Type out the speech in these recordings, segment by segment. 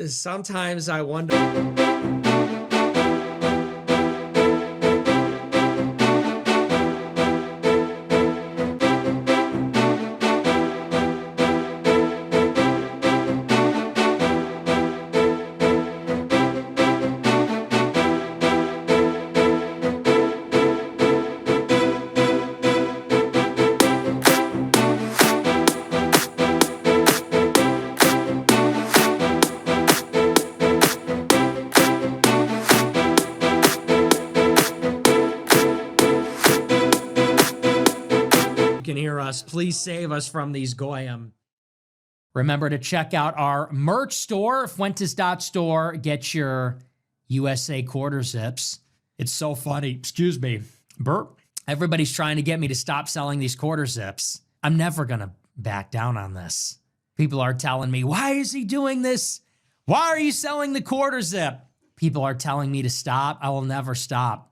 Sometimes I wonder. Can hear us. Please save us from these goyim. Remember to check out our merch store, Fuentes.store. Get your USA quarter zips. It's so funny. Excuse me. Burp. Everybody's trying to get me to stop selling these quarter zips. I'm never going to back down on this. People are telling me, why is he doing this? Why are you selling the quarter zip? People are telling me to stop. I will never stop.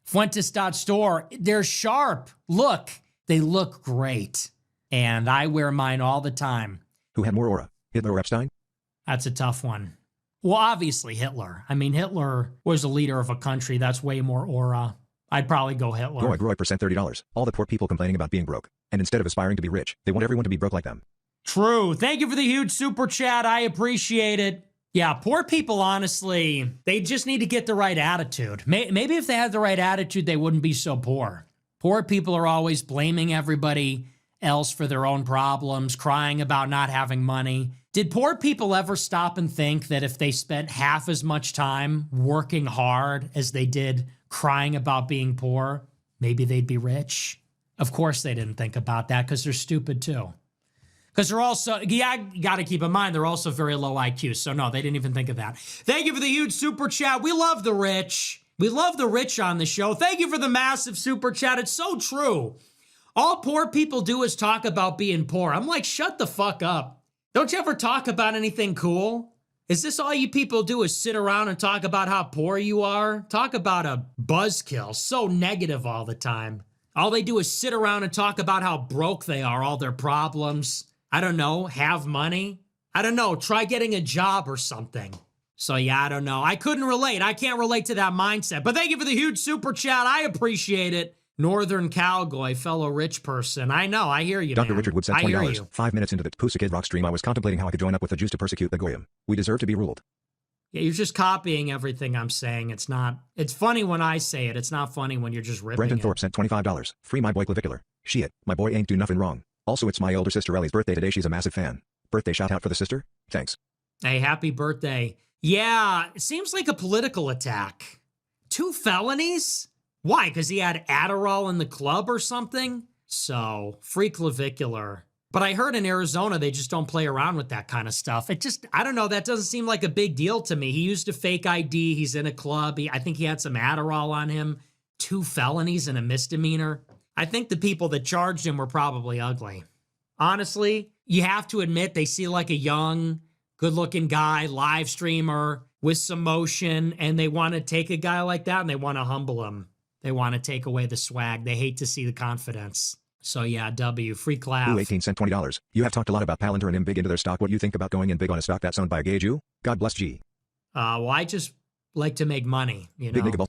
Fuentes.store. They're sharp. Look. They look great, and I wear mine all the time. Who had more aura, Hitler or Epstein? That's a tough one. Well, obviously Hitler. I mean, Hitler was a leader of a country. That's way more aura. I'd probably go Hitler. Groy percent $30. All the poor people complaining about being broke. And instead of aspiring to be rich, they want everyone to be broke like them. True. Thank you for the huge super chat. I appreciate it. Yeah, poor people, honestly, they just need to get the right attitude. Maybe if they had the right attitude, they wouldn't be so poor. Poor people are always blaming everybody else for their own problems, crying about not having money. Did poor people ever stop and think that if they spent half as much time working hard as they did crying about being poor, maybe they'd be rich? Of course they didn't think about that because they're stupid too. Because they're also, yeah, you got to keep in mind, they're also very low IQ. So no, they didn't even think of that. Thank you for the huge super chat. We love the rich. We love the rich on the show. Thank you for the massive super chat. It's so true. All poor people do is talk about being poor. I'm like, shut the fuck up. Don't you ever talk about anything cool? Is this all you people do is sit around and talk about how poor you are? Talk about a buzzkill. So negative all the time. All they do is sit around and talk about how broke they are, all their problems. I don't know, have money. I don't know, try getting a job or something. So yeah, I don't know. I couldn't relate. I can't relate to that mindset. But thank you for the huge super chat. I appreciate it. Northern Cowboy, fellow rich person. I know. I hear you, Dr. man. Richard Wood said $20. 5 minutes into the Pusa Kid Rock stream, I was contemplating how I could join up with the Jews to persecute the goyim. We deserve to be ruled. Yeah, you're just copying everything I'm saying. It's not. It's funny when I say it. It's not funny when you're just ripping Brendan it. Thorpe sent $25. Free my boy clavicular. Shit, my boy ain't do nothing wrong. Also, it's my older sister Ellie's birthday today. She's a massive fan. Birthday shout out for the sister. Thanks. Hey, happy birthday. Yeah, it seems like a political attack. 2 felonies? Why? Because he had Adderall in the club or something? So, free clavicular. But I heard in Arizona, they just don't play around with that kind of stuff. It just, I don't know, that doesn't seem like a big deal to me. He used a fake ID. He's in a club. I think he had some Adderall on him. 2 felonies and a misdemeanor. I think the people that charged him were probably ugly. Honestly, you have to admit they see like a young, good-looking guy, live streamer with some motion, and they want to take a guy like that and they want to humble him. They want to take away the swag. They hate to see the confidence. So yeah, W, free clap. Ooh, 18 sent $20. You have talked a lot about Palantir and him big into their stock. What do you think about going in big on a stock that's owned by a gay Jew? God bless G. Well, I just like to make money, you know. Big nigga ball.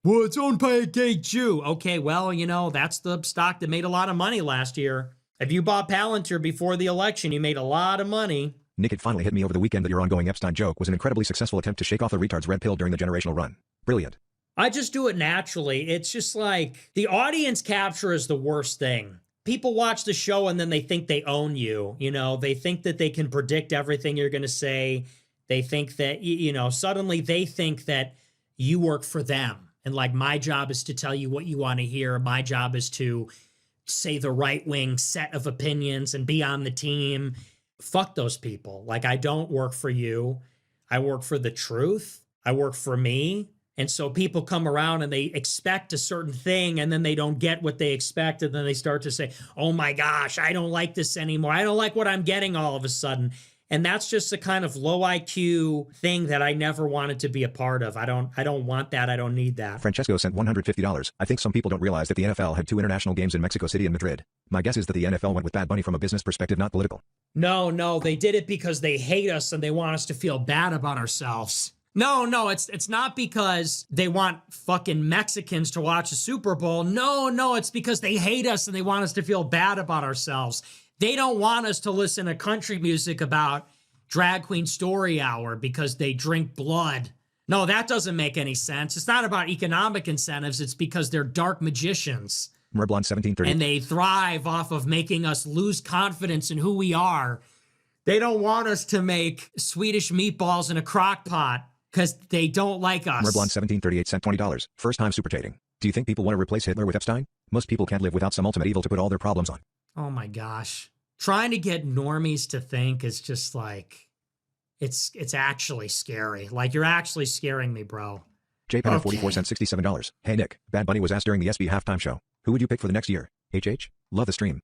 Well, it's owned by a gay Jew. Okay, well, you know, that's the stock that made a lot of money last year. If you bought Palantir before the election, you made a lot of money. Nick, it finally hit me over the weekend that your ongoing Epstein joke was an incredibly successful attempt to shake off the retard's red pill during the generational run. Brilliant. I just do it naturally. It's just like the audience capture is the worst thing. People watch the show and then they think they own you. You know, they think that they can predict everything you're going to say. They think that, you know, suddenly they think that you work for them. And like, my job is to tell you what you want to hear. My job is to say the right wing set of opinions and be on the team. Fuck those people. Like, I don't work for you. I work for the truth. I work for me. And so people come around and they expect a certain thing and then they don't get what they expect. And then they start to say, oh my gosh, I don't like this anymore. I don't like what I'm getting all of a sudden. And that's just a kind of low IQ thing that I never wanted to be a part of. I don't want that. I don't need that. Francesco sent $150. I think some people don't realize that the NFL had 2 international games in Mexico City and Madrid. My guess is that the NFL went with Bad Bunny from a business perspective, not political. No, they did it because they hate us and they want us to feel bad about ourselves. No, it's not because they want fucking Mexicans to watch the Super Bowl. No, it's because they hate us and they want us to feel bad about ourselves. They don't want us to listen to country music about Drag Queen Story Hour because they drink blood. No, that doesn't make any sense. It's not about economic incentives. It's because they're dark magicians. Merblon 1730. And they thrive off of making us lose confidence in who we are. They don't want us to make Swedish meatballs in a crock pot because they don't like us. Merblon 1738 sent $20. First time super chatting. Do you think people want to replace Hitler with Epstein? Most people can't live without some ultimate evil to put all their problems on. Oh my gosh. Trying to get normies to think is just like, it's actually scary. Like, you're actually scaring me, bro. JPen 44 cents $67. Hey Nick, Bad Bunny was asked during the SB halftime show, who would you pick for the next year? HH? Love the stream.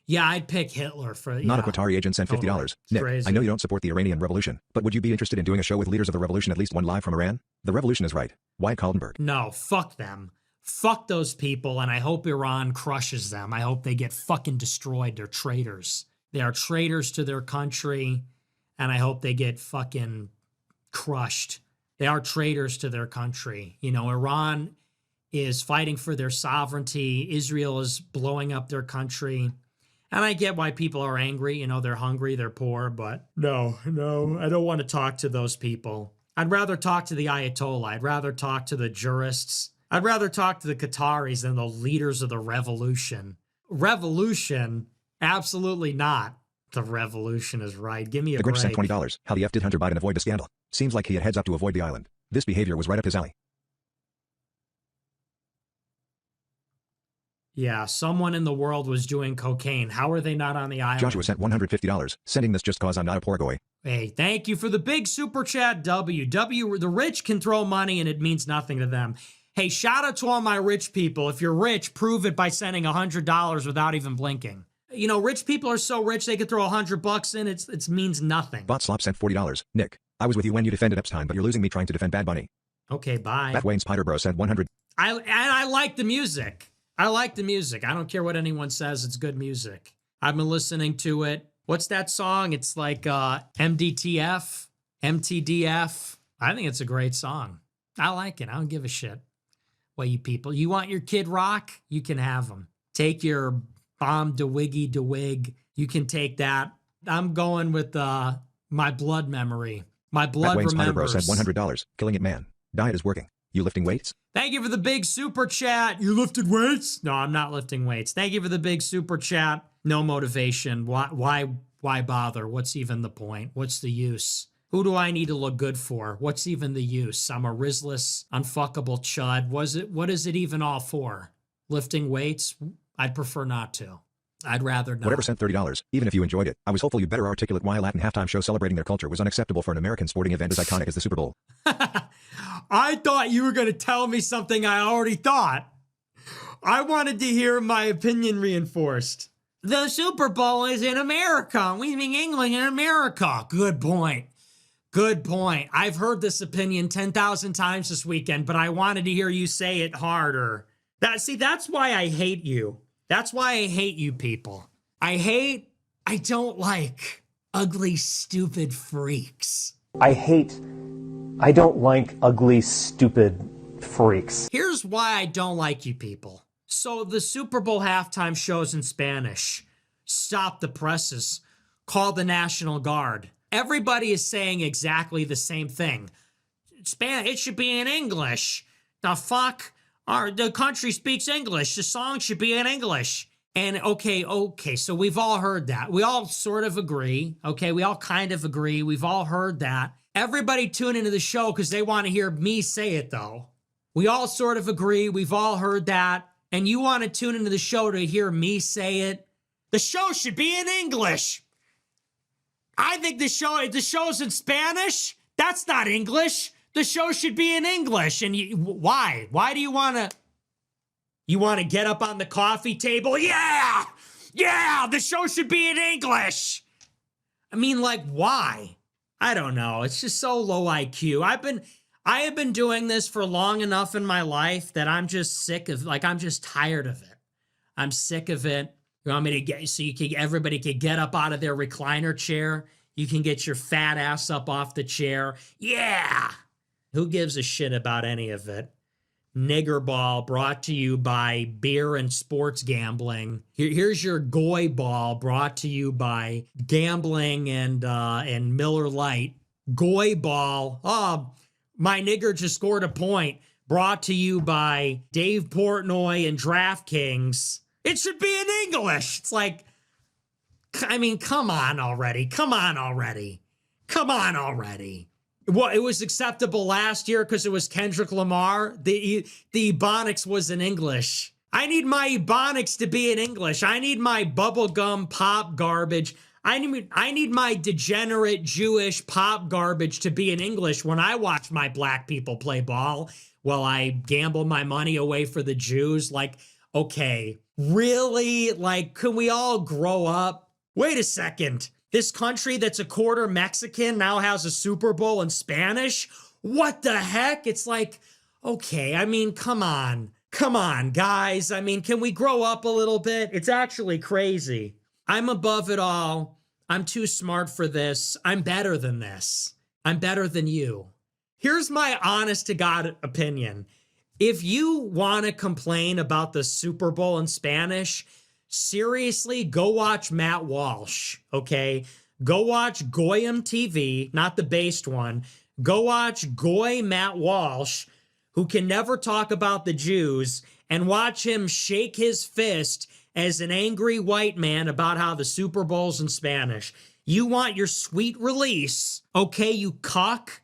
Yeah, I'd pick Hitler for... Not a Qatari agent sent $50. Totally. Nick, Crazy. I know you don't support the Iranian revolution, but would you be interested in doing a show with leaders of the revolution, at least one live from Iran? The revolution is right. Wyatt Kaldenberg. No, fuck them. Fuck those people, and I hope Iran crushes them. I hope they get fucking destroyed. They're traitors. They are traitors to their country, and I hope they get fucking crushed. They are traitors to their country. You know, Iran is fighting for their sovereignty. Israel is blowing up their country. And I get why people are angry. You know, they're hungry, they're poor, but no, I don't want to talk to those people. I'd rather talk to the Ayatollah. I'd rather talk to the jurists. I'd rather talk to the Qataris than the leaders of the revolution. Revolution? Absolutely not. The revolution is right. Give me a The Grinch break. sent $20. How the F did Hunter Biden avoid the scandal? Seems like he had heads up to avoid the island. This behavior was right up his alley. Yeah, someone in the world was doing cocaine. How are they not on the island? Joshua sent $150. Sending this just cause I'm not a poor goy. Hey, thank you for the big super chat, W. The rich can throw money and it means nothing to them. Hey, shout out to all my rich people. If you're rich, prove it by sending $100 without even blinking. You know, rich people are so rich they could throw $100 in. It means nothing. Bot Slop sent $40. Nick, I was with you when you defended Epstein, but you're losing me trying to defend Bad Bunny. Okay, bye. Bat Wayne Spider Bro sent $100. I like the music. I like the music. I don't care what anyone says. It's good music. I've been listening to it. What's that song? It's like MDTF, MTDF. I think it's a great song. I like it. I don't give a shit. Well, you people, you want your Kid Rock? You can have them. Take your Bomb DeWiggy DeWig. You can take that. I'm going with My Blood Memory. My Blood Bat Wayne Spider Bro Remembers. sent $100. Killing it, man. Diet is working. You lifting weights? Thank you for the big super chat. You lifted weights? No, I'm not lifting weights. Thank you for the big super chat. No motivation. Why bother? What's even the point? What's the use? Who do I need to look good for? What's even the use? I'm a risless, unfuckable chud. What is it even all for? Lifting weights? I'd prefer not to. I'd rather not. Whatever sent $30. Even if you enjoyed it, I was hopeful you better articulate why a Latin halftime show celebrating their culture was unacceptable for an American sporting event as iconic as the Super Bowl. I thought you were going to tell me something I already thought. I wanted to hear my opinion reinforced. The Super Bowl is in America. We speak English in America. Good point. Good point. I've heard this opinion 10,000 times this weekend, but I wanted to hear you say it harder. That's why I hate you. That's why I hate you people. I don't like ugly, stupid freaks. I don't like ugly, stupid freaks. Here's why I don't like you people. So the Super Bowl halftime shows in Spanish. Stop the presses. Call the National Guard. Everybody is saying exactly the same thing. It should be in English. The fuck? The country speaks English. The song should be in English. And okay, so we've all heard that. We all sort of agree. Okay, we all kind of agree. We've all heard that. Everybody tune into the show because they want to hear me say it, though. We all sort of agree. We've all heard that. And you want to tune into the show to hear me say it. The show should be in English. I think the show's in Spanish. That's not English. The show should be in English. And why? Why do you want to... You want to get up on the coffee table? Yeah! The show should be in English. I mean, like, why? I don't know. It's just so low IQ. I have been doing this for long enough in my life that I'm just sick of, like, I'm just tired of it. I'm sick of it. You want me to get, so everybody can get up out of their recliner chair. You can get your fat ass up off the chair. Yeah. Who gives a shit about any of it? Nigger Ball brought to you by beer and sports gambling. Here's your Goy Ball brought to you by gambling and Miller Lite. Goy Ball. Oh, my nigger just scored a point. Brought to you by Dave Portnoy and DraftKings. It should be in English. It's like, I mean, come on already. Come on already. Come on already. Well, it was acceptable last year because it was Kendrick Lamar. The Ebonics was in English. I need my Ebonics to be in English. I need my bubblegum pop garbage. I need my degenerate Jewish pop garbage to be in English when I watch my black people play ball while I gamble my money away for the Jews. Like, okay, really? Like, can we all grow up? Wait a second. This country that's a quarter Mexican now has a Super Bowl in Spanish? What the heck? It's like, okay, I mean, come on. Come on, guys. I mean, can we grow up a little bit? It's actually crazy. I'm above it all. I'm too smart for this. I'm better than this. I'm better than you. Here's my honest to God opinion. If you want to complain about the Super Bowl in Spanish, seriously, go watch Matt Walsh, okay? Go watch Goyim TV, not the based one. Go watch Goy Matt Walsh, who can never talk about the Jews, and watch him shake his fist as an angry white man about how the Super Bowl's in Spanish. You want your sweet release, okay, you cuck?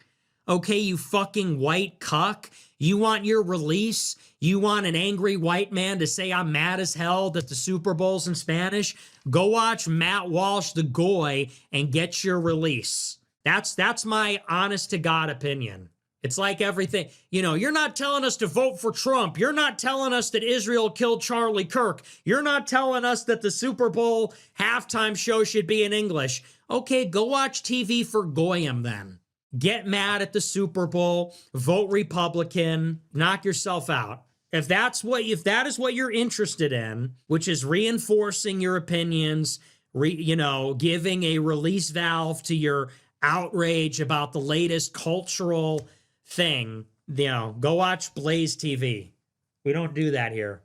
Okay, you fucking white cuck? You want your release? You want an angry white man to say I'm mad as hell that the Super Bowl's in Spanish? Go watch Matt Walsh the Goy and get your release. That's my honest to God opinion. It's like everything, you know, you're not telling us to vote for Trump. You're not telling us that Israel killed Charlie Kirk. You're not telling us that the Super Bowl halftime show should be in English. Okay, go watch TV for Goyim then. Get mad at the Super Bowl, vote Republican, knock yourself out. If that is what you're interested in, which is reinforcing your opinions, giving a release valve to your outrage about the latest cultural thing, go watch Blaze TV. We don't do that here.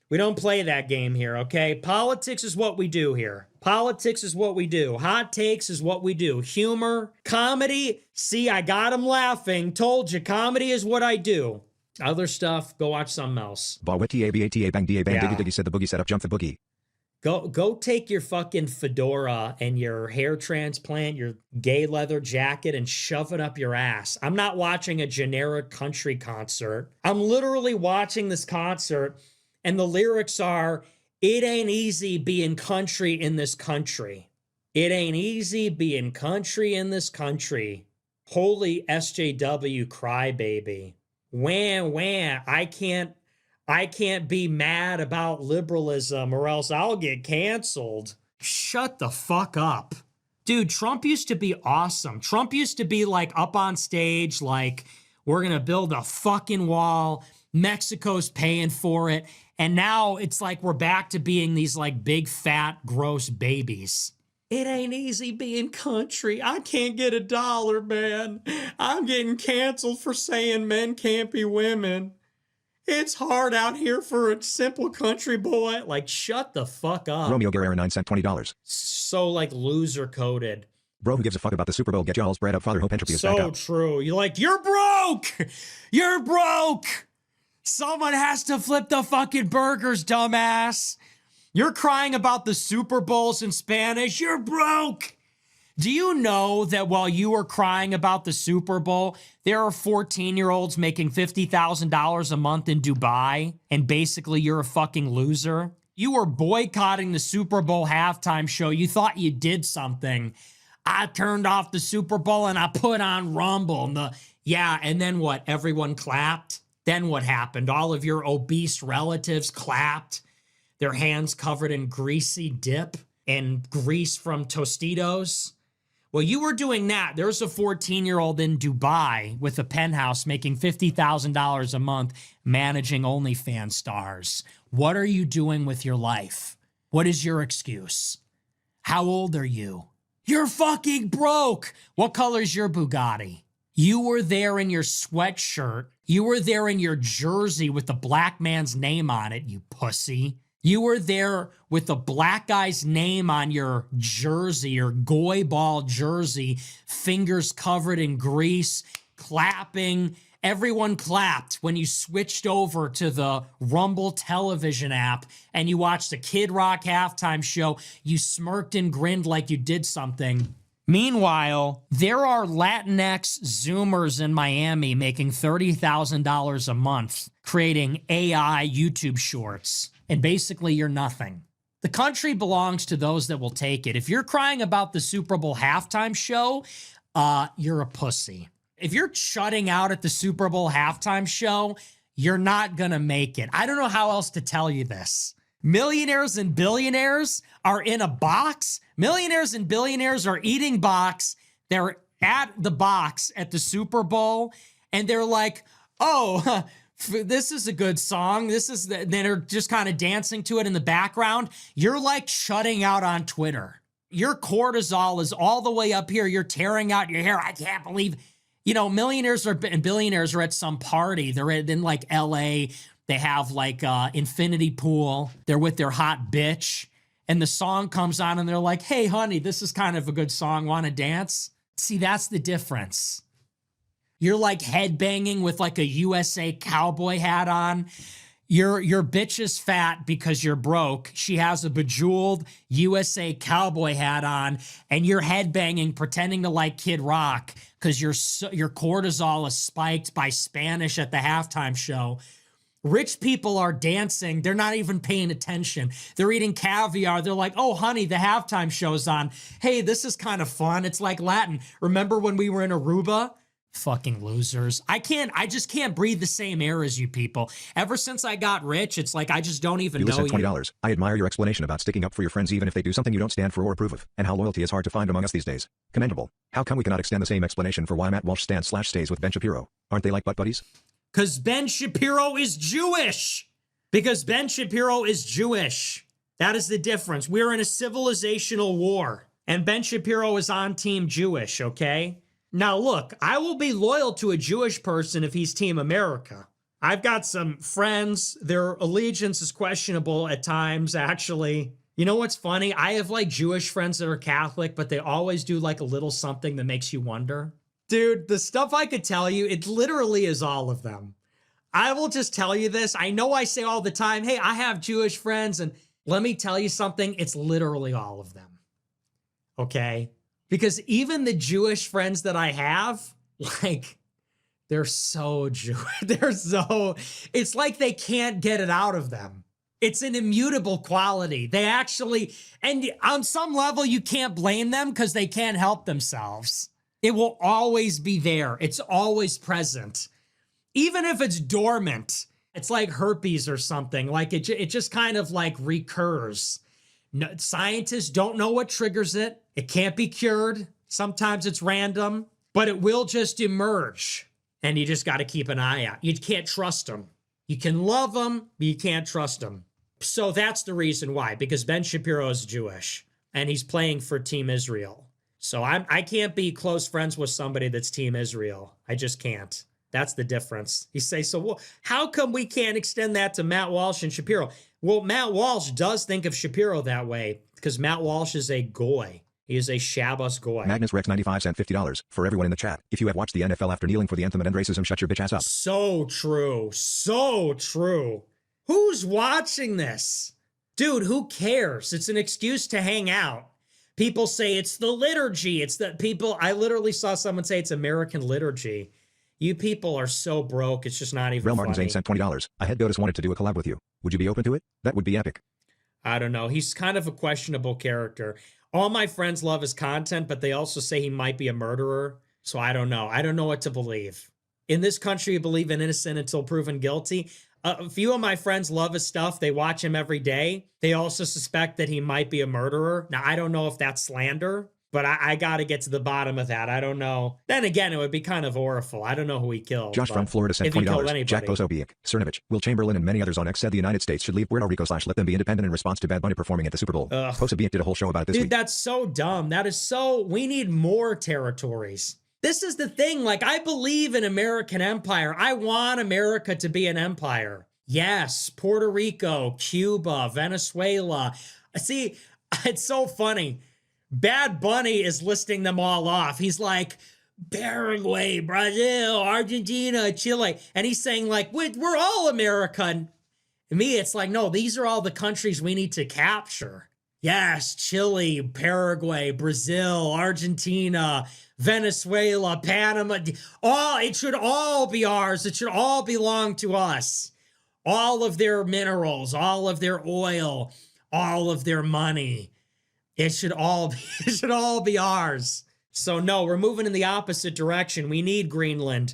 We don't play that game here, okay? Politics is what we do here. Politics is what we do. Hot takes is what we do. Humor, comedy. See, I got him laughing. Told you, comedy is what I do. Other stuff, go watch something else. Ball T-A-B-A-T-A bang D-A bang diggy diggy said the boogie set up jump the boogie. Go take your fucking fedora and your hair transplant, your gay leather jacket, and shove it up your ass. I'm not watching a generic country concert. I'm literally watching this concert, and the lyrics are, it ain't easy being country in this country. It ain't easy being country in this country. Holy SJW crybaby. Wham, wham. I can't be mad about liberalism or else I'll get canceled. Shut the fuck up. Dude, Trump used to be awesome. Trump used to be like up on stage, like, we're going to build a fucking wall. Mexico's paying for it. And now it's like we're back to being these like big, fat, gross babies. It ain't easy being country. I can't get $1, man. I'm getting canceled for saying men can't be women. It's hard out here for a simple country boy. Like, shut the fuck up. Romeo Guerrero 9 cent $20. So like loser coded. Bro, who gives a fuck about the Super Bowl? Get y'all's bread up. Father Hope entropy is back So up. true. You're like, you're broke. You're broke. Someone has to flip the fucking burgers, dumbass. You're crying about the Super Bowls in Spanish. You're broke. Do you know that while you were crying about the Super Bowl, there are 14-year-olds making $50,000 a month in Dubai, and basically you're a fucking loser? You were boycotting the Super Bowl halftime show. You thought you did something. I turned off the Super Bowl and I put on Rumble. And then what? Everyone clapped? Then what happened? All of your obese relatives clapped, their hands covered in greasy dip and grease from Tostitos. Well, you were doing that. There's a 14-year-old in Dubai with a penthouse making $50,000 a month managing OnlyFans stars. What are you doing with your life? What is your excuse? How old are you? You're fucking broke. What color's your Bugatti? You were there in your sweatshirt. You were there in your jersey with the black man's name on it, you pussy. You were there with the black guy's name on your jersey, your goy ball jersey, fingers covered in grease, clapping. Everyone clapped when you switched over to the Rumble television app and you watched the Kid Rock halftime show. You smirked and grinned like you did something. Meanwhile, there are Latinx Zoomers in Miami making $30,000 a month creating AI YouTube shorts. And basically, you're nothing. The country belongs to those that will take it. If you're crying about the Super Bowl halftime show, you're a pussy. If you're shutting out at the Super Bowl halftime show, you're not going to make it. I don't know how else to tell you this. Millionaires and billionaires are in a box. Millionaires and billionaires are eating box. They're at the box at the Super Bowl, and they're like, oh, this is a good song. Then they're just kind of dancing to it in the background. You're like shutting out on Twitter. Your cortisol is all the way up here. You're tearing out your hair. I can't believe, millionaires and billionaires are at some party. They're in like LA. They have like infinity pool. They're with their hot bitch. And the song comes on and they're like, hey, honey, this is kind of a good song. Want to dance? See, that's the difference. You're like headbanging with like a USA cowboy hat on. Your bitch is fat because you're broke. She has a bejeweled USA cowboy hat on, and you're headbanging, pretending to like Kid Rock because your cortisol is spiked by Spanish at the halftime show. Rich people are dancing. They're not even paying attention. They're eating caviar. They're like, oh, honey, the halftime show's on. Hey, this is kind of fun. It's like Latin. Remember when we were in Aruba? Fucking losers. I just can't breathe the same air as you people. Ever since I got rich, it's like I just don't even know You you. $20. I admire your explanation about sticking up for your friends even if they do something you don't stand for or approve of, and how loyalty is hard to find among us these days. Commendable. How come we cannot extend the same explanation for why Matt Walsh stands/stays with Ben Shapiro? Aren't they like butt buddies? Because Ben Shapiro is Jewish. Because Ben Shapiro is Jewish. That is the difference. We're in a civilizational war. And Ben Shapiro is on Team Jewish, okay? Now look, I will be loyal to a Jewish person if he's Team America. I've got some friends, their allegiance is questionable at times, actually. You know what's funny? I have like Jewish friends that are Catholic, but they always do like a little something that makes you wonder. Dude, the stuff I could tell you, it literally is all of them. I will just tell you this. I know I say all the time, hey, I have Jewish friends, and let me tell you something. It's literally all of them. Okay? Because even the Jewish friends that I have, like, they're so Jewish. It's like they can't get it out of them. It's an immutable quality. They actually, and on some level, you can't blame them because they can't help themselves. It will always be there. It's always present. Even if it's dormant, it's like herpes or something. Like it just kind of like recurs. No, scientists don't know what triggers it. It can't be cured. Sometimes it's random, but it will just emerge. And you just got to keep an eye out. You can't trust them. You can love them, but you can't trust them. So that's the reason why, because Ben Shapiro is Jewish and he's playing for Team Israel. So I can't be close friends with somebody that's Team Israel. I just can't. That's the difference. You say, so well, how come we can't extend that to Matt Walsh and Shapiro? Well, Matt Walsh does think of Shapiro that way because Matt Walsh is a goy. He is a Shabbos goy. Magnus Rex 95 cent $50 for everyone in the chat. If you have watched the NFL after kneeling for the anthem and end racism, shut your bitch ass up. So true. So true. Who's watching this? Dude, who cares? It's an excuse to hang out. People say it's the liturgy. It's the people. I literally saw someone say it's American liturgy. You people are so broke. It's just not even Real funny. Martin Zane sent $20. I had Dotus wanted to do a collab with you. Would you be open to it? That would be epic. I don't know. He's kind of a questionable character. All my friends love his content, but they also say he might be a murderer. So I don't know. I don't know what to believe. In this country, you believe in innocent until proven guilty. A few of my friends love his stuff. They watch him every day. They also suspect that he might be a murderer. Now, I don't know if that's slander. But I got to get to the bottom of that. I don't know. Then again, it would be kind of horrible. I don't know who he killed. Josh from Florida sent if he killed $20. anybody. Jack Posobiec, Cernovich, Will Chamberlain, and many others on X said the United States should leave Puerto Rico / let them be independent in response to Bad Bunny performing at the Super Bowl. Posobiec did a whole show about it this Dude, week. that's so dumb. That is so. We need more territories. This is the thing. Like, I believe in American empire. I want America to be an empire. Yes, Puerto Rico, Cuba, Venezuela. See, it's so funny. Bad Bunny is listing them all off. He's like, Paraguay, Brazil, Argentina, Chile. And he's saying, like, we're all American. To me, it's like, no, these are all the countries we need to capture. Yes, Chile, Paraguay, Brazil, Argentina, Venezuela, Panama. It should all be ours. It should all belong to us. All of their minerals, all of their oil, all of their money. It should all be ours. So no, we're moving in the opposite direction. We need Greenland.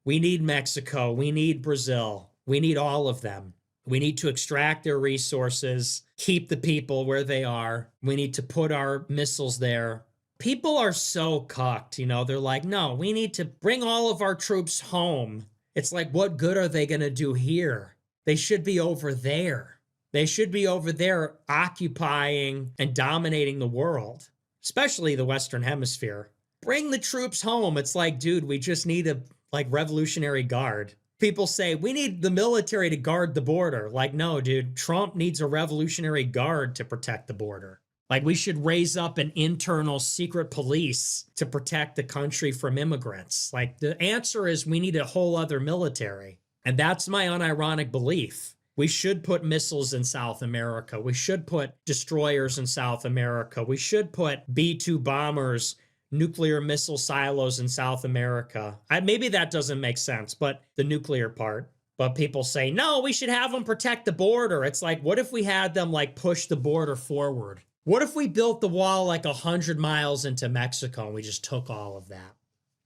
We need Mexico. We need Brazil. We need all of them. We need to extract their resources, keep the people where they are. We need to put our missiles there. People are so cucked, you know, they're like, no, we need to bring all of our troops home. It's like, what good are they going to do here? They should be over there. They should be over there occupying and dominating the world, especially the Western Hemisphere. Bring the troops home. It's like, dude, we just need a Revolutionary Guard. People say, we need the military to guard the border. Like, no, dude, Trump needs a Revolutionary Guard to protect the border. Like, we should raise up an internal secret police to protect the country from immigrants. Like, the answer is we need a whole other military. And that's my unironic belief. We should put missiles in South America. We should put destroyers in South America. We should put B-2 bombers, nuclear missile silos in South America. Maybe that doesn't make sense, but the nuclear part. But people say, no, we should have them protect the border. It's like, what if we had them like push the border forward? What if we built the wall like 100 miles into Mexico and we just took all of that?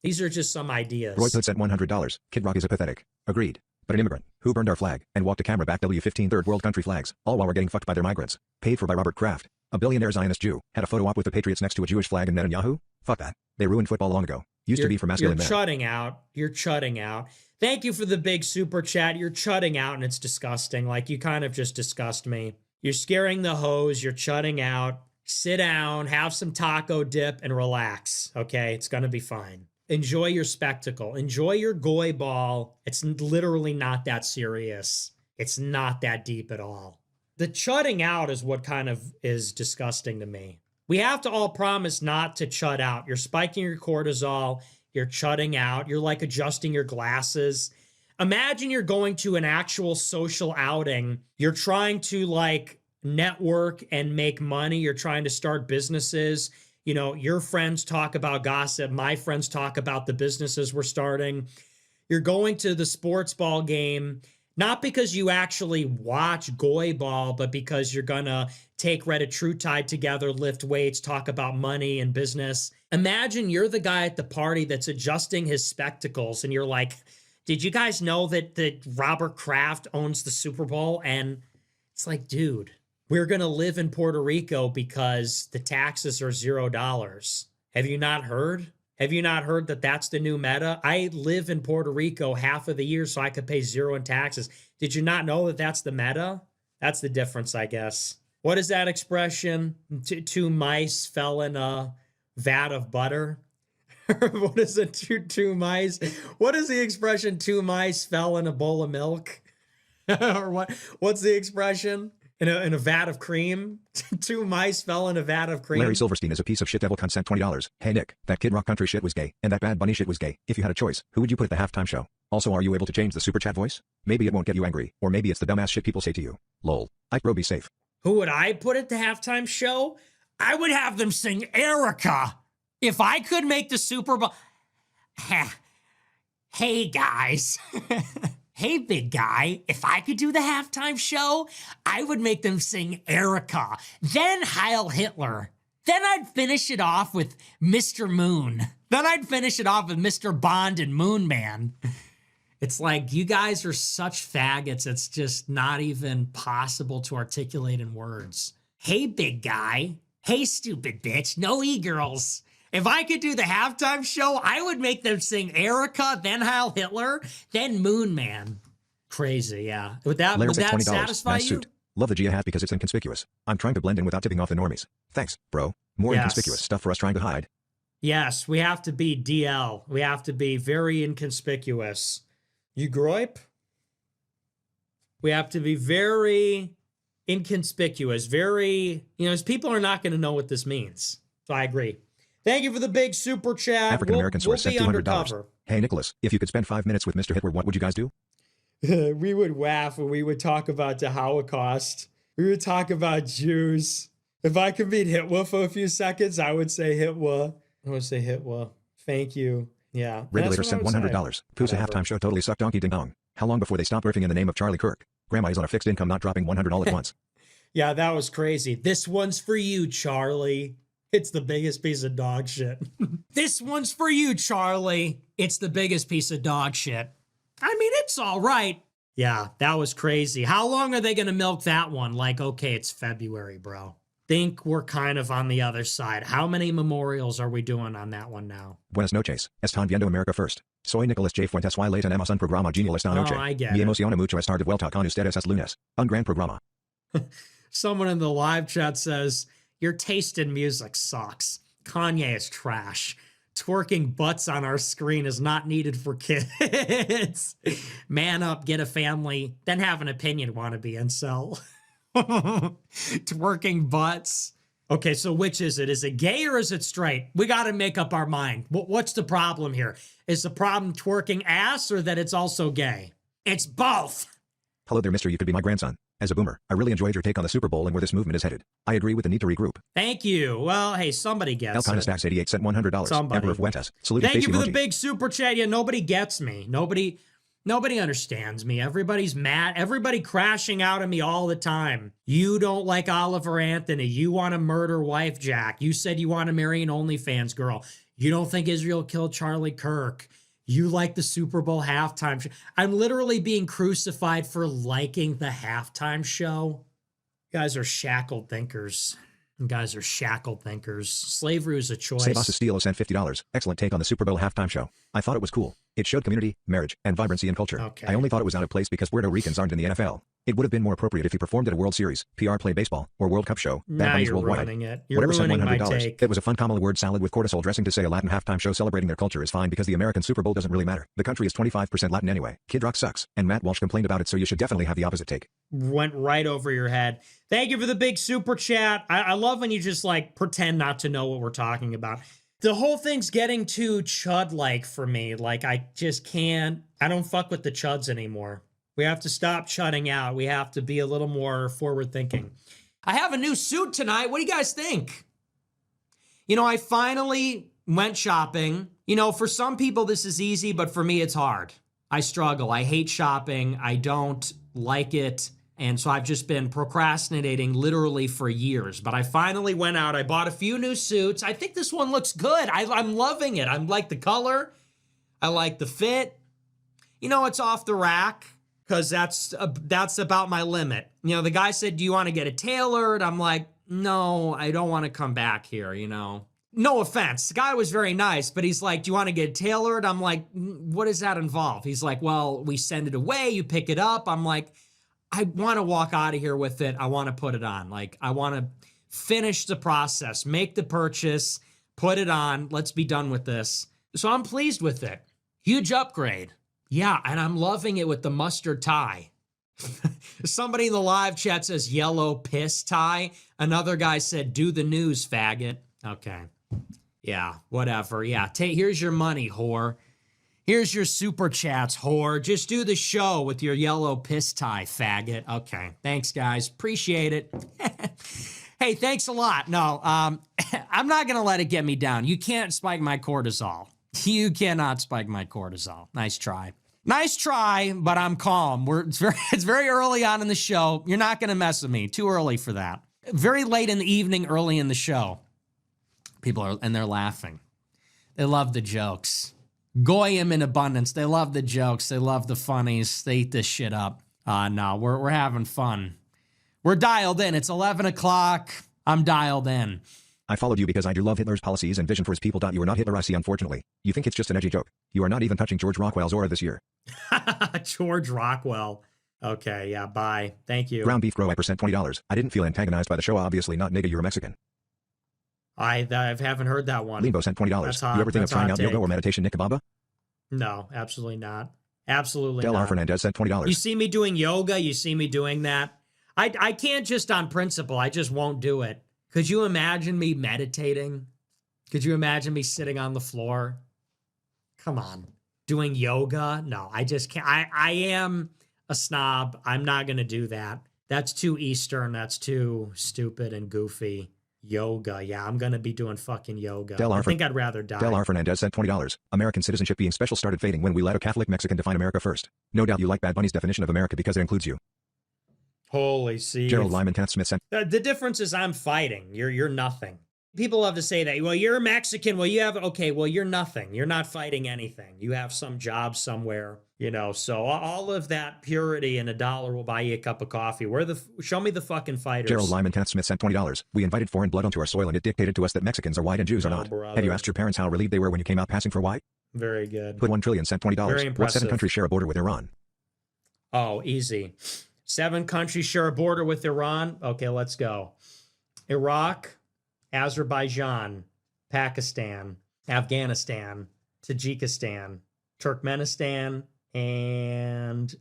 These are just some ideas. Roy Hood sent $100. Kid Rock is a pathetic. Agreed. But an immigrant who burned our flag and walked a camera back W-15 third world country flags, all while we're getting fucked by their migrants. Paid for by Robert Kraft, a billionaire Zionist Jew, had a photo op with the Patriots next to a Jewish flag and Netanyahu? Fuck that. They ruined football long ago. Used to be for masculine men. You're chutting out. You're chutting out. Thank you for the big super chat. You're chutting out and it's disgusting. Like, you kind of just disgust me. You're scaring the hose. You're chutting out. Sit down, have some taco dip, and relax. Okay? It's going to be fine. Enjoy your spectacle. Enjoy your goy ball. It's literally not that serious. It's not that deep at all. The chutting out is what kind of is disgusting to me. We have to all promise not to chut out. You're spiking your cortisol. You're chutting out. You're like adjusting your glasses. Imagine you're going to an actual social outing. You're trying to like network and make money. You're trying to start businesses. You know, your friends talk about gossip. My friends talk about the businesses we're starting. You're going to the sports ball game, not because you actually watch goy ball, but because you're going to take Reddit True Tide together, lift weights, talk about money and business. Imagine you're the guy at the party that's adjusting his spectacles and you're like, did you guys know that Robert Kraft owns the Super Bowl? And it's like, dude, we're going to live in Puerto Rico because the taxes are $0. Have you not heard? Have you not heard that that's the new meta? I live in Puerto Rico half of the year so I could pay zero in taxes. Did you not know that that's the meta? That's the difference, I guess. What is that expression? Two mice fell in a vat of butter? What is it? Two mice? What is the expression? Two mice fell in a bowl of milk? Or what? What's the expression? In a vat of cream? Two mice fell in a vat of cream. Larry Silverstein is a piece of shit. Devil cunt sent $20. Hey Nick, that Kid Rock country shit was gay, and that Bad Bunny shit was gay. If you had a choice, who would you put at the halftime show? Also, are you able to change the super chat voice? Maybe it won't get you angry, or maybe it's the dumbass shit people say to you. Lol. Ike bro, be safe. Who would I put at the halftime show? I would have them sing Erica. If I could make the Super Bowl. Hey guys. Hey, big guy, if I could do the halftime show, I would make them sing Erica, then Heil Hitler. Then I'd finish it off with Mr. Moon. Then I'd finish it off with Mr. Bond and Moon Man. It's like, you guys are such faggots, it's just not even possible to articulate in words. Hey, big guy, Hey, stupid bitch, no e-girls. If I could do the halftime show, I would make them sing Erica, then Heil Hitler, then Moon Man. Crazy, yeah. Would that $20. satisfy Nice you? suit. Love the Gia hat because it's inconspicuous. I'm trying to blend in without tipping off the normies. Thanks, bro. More Yes. inconspicuous stuff for us trying to hide. Yes, we have to be DL. We have to be very inconspicuous. You gripe? We have to be very inconspicuous. Very, people are not going to know what this means. So I agree. Thank you for the big super chat. African American source we'll sent be $200. undercover. Hey, Nicholas, if you could spend 5 minutes with Mr. Hitler, what would you guys do? We would laugh and we would talk about the Holocaust. We would talk about Jews. If I could meet Hitler for a few seconds, I would say Hitler. I would say Hitler. Thank you. Yeah. Regulator sent $100. Pooh's a halftime show totally sucked donkey ding dong. How long before they stop riffing in the name of Charlie Kirk? Grandma is on a fixed income, not dropping $100 all at once. Yeah, that was crazy. This one's for you, Charlie. It's the biggest piece of dog shit. This one's for you, Charlie. It's the biggest piece of dog shit. I mean, it's all right. Yeah, that was crazy. How long are they going to milk that one? Like, okay, it's February, bro. Think we're kind of on the other side. How many memorials are we doing on that one now? Buenas noches. Están viendo America first. Soy Nicolas J. Fuentes y le tenemos un programa genial esta noche. I get Me it. emociona mucho estar de vuelta con ustedes este lunes. Un gran programa. Someone in the live chat says, your taste in music sucks. Kanye is trash. Twerking butts on our screen is not needed for kids. Man up, get a family, then have an opinion, wannabe incel. Twerking butts. Okay, so which is it? Is it gay or is it straight? We got to make up our mind. What's the problem here? Is the problem twerking ass or that it's also gay? It's both. Hello there, mister. You could be my grandson. As a boomer, I really enjoyed your take on the Super Bowl and where this movement is headed. I agree with the need to regroup. Thank you. Well, hey, somebody gets El it. Stacks 88 sent $100. Somebody. Emperor Fuentes. Salute Thank face you for emoji. the big super chat. Yeah, nobody gets me. Nobody understands me. Everybody's mad. Everybody crashing out at me all the time. You don't like Oliver Anthony. You want to murder wife Jack. You said you want to marry an OnlyFans girl. You don't think Israel killed Charlie Kirk. You like the Super Bowl halftime show. I'm literally being crucified for liking the halftime show. You guys are shackled thinkers. You guys are shackled thinkers. Slavery is a choice. Sebas Estilo sent $50. Excellent take on the Super Bowl halftime show. I thought it was cool. It showed community, marriage, and vibrancy in culture. Okay. I only thought it was out of place because Puerto Ricans aren't in the NFL. It would have been more appropriate if he performed at a World Series, PR Play Baseball, or World Cup show. Bad Now Bunny's you're worldwide. ruining it. You're Whatever sent ruining my $100. take. It was a fun Kamala word salad with cortisol dressing to say a Latin halftime show celebrating their culture is fine because the American Super Bowl doesn't really matter. The country is 25% Latin anyway. Kid Rock sucks. And Matt Walsh complained about it, so you should definitely have the opposite take. Went right over your head. Thank you for the big super chat. I love when you just like pretend not to know what we're talking about. The whole thing's getting too chud-like for me. Like I just can't, I don't fuck with the chuds anymore. We have to stop chudding out. We have to be a little more forward thinking. I have a new suit tonight. What do you guys think? I finally went shopping. For some people this is easy, but for me it's hard. I struggle. I hate shopping. I don't like it. And so I've just been procrastinating literally for years. But I finally went out. I bought a few new suits. I think this one looks good. I'm loving it. I like the color. I like the fit. It's off the rack because that's about my limit. The guy said, do you want to get it tailored? I'm like, no, I don't want to come back here, No offense. The guy was very nice, but he's like, do you want to get it tailored? I'm like, what does that involve? He's like, well, we send it away. You pick it up. I'm like, I want to walk out of here with it. I want to put it on. Like, I want to finish the process, make the purchase, put it on. Let's be done with this. So I'm pleased with it. Huge upgrade. Yeah, and I'm loving it with the mustard tie. Somebody in the live chat says yellow piss tie. Another guy said, do the news, faggot. Okay. Yeah, whatever. Yeah, here's your money, whore. Here's your super chats, whore. Just do the show with your yellow piss tie, faggot. Okay, thanks, guys. Appreciate it. Hey, thanks a lot. No, I'm not going to let it get me down. You can't spike my cortisol. You cannot spike my cortisol. Nice try. Nice try, but I'm calm. It's very early on in the show. You're not going to mess with me. Too early for that. Very late in the evening, early in the show. They're laughing. They love the jokes. Goyim in abundance. They love the jokes. They love the funnies. They eat this shit up. No, we're having fun. We're dialed in. It's 11 o'clock. I'm dialed in. I followed you because I do love Hitler's policies and vision for his people. You are not Hitler, I see, unfortunately. You think it's just an edgy joke. You are not even touching George Rockwell's aura this year. George Rockwell. Okay, yeah, bye. Thank you. Ground beef grow I percent $20. I didn't feel antagonized by the show, obviously not, nigga, you're a Mexican. I haven't heard that one. Limbo sent $20. That's hot. You ever think of That's trying hot out take. yoga or meditation, Nick Kababa? No, absolutely not. Absolutely Del R. not. Fernandez sent $20. You see me doing yoga, you see me doing that. I can't just on principle, I just won't do it. Could you imagine me meditating? Could you imagine me sitting on the floor? Come on. Doing yoga? No, I just can't. I am a snob. I'm not going to do that. That's too Eastern. That's too stupid and goofy. Yoga. Yeah, I'm going to be doing fucking yoga. I think I'd rather die. Del R. Fernandez sent $20. American citizenship being special started fading when we let a Catholic Mexican define America first. No doubt you like Bad Bunny's definition of America because it includes you. Holy see. Gerald Lyman Taft Smith sent. The difference is I'm fighting. You're nothing. People love to say that. Well, you're Mexican. Well, you have, okay, well, you're nothing. You're not fighting anything. You have some job somewhere, you know, so all of that purity and $1 will buy you a cup of coffee. Show me the fucking fighters. Gerald Lyman Taft Smith sent $20. We invited foreign blood onto our soil and it dictated to us that Mexicans are white and Jews are not. Brother. Have you asked your parents how relieved they were when you came out passing for white? Very good. Put 1 trillion sent $20. Very What 7 impressive. countries share a border with Iran? Oh, easy. 7 countries share a border with Iran. Okay, let's go. Iraq, Azerbaijan, Pakistan, Afghanistan, Tajikistan, Turkmenistan, and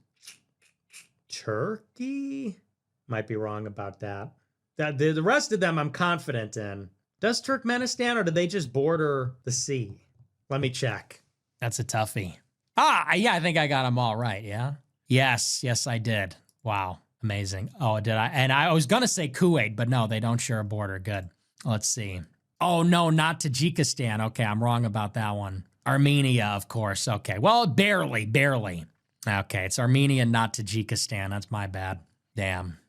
Turkey? Might be wrong about that. The rest of them I'm confident in. Does Turkmenistan or do they just border the sea? Let me check. That's a toughie. Yeah, I think I got them all right, yeah? Yes, I did. Wow, amazing. Oh, did I? And I was going to say Kuwait, but no, they don't share a border. Good. Let's see. Oh, no, not Tajikistan. Okay, I'm wrong about that one. Armenia, of course. Okay, well, barely. Okay, it's Armenia, not Tajikistan. That's my bad. Damn.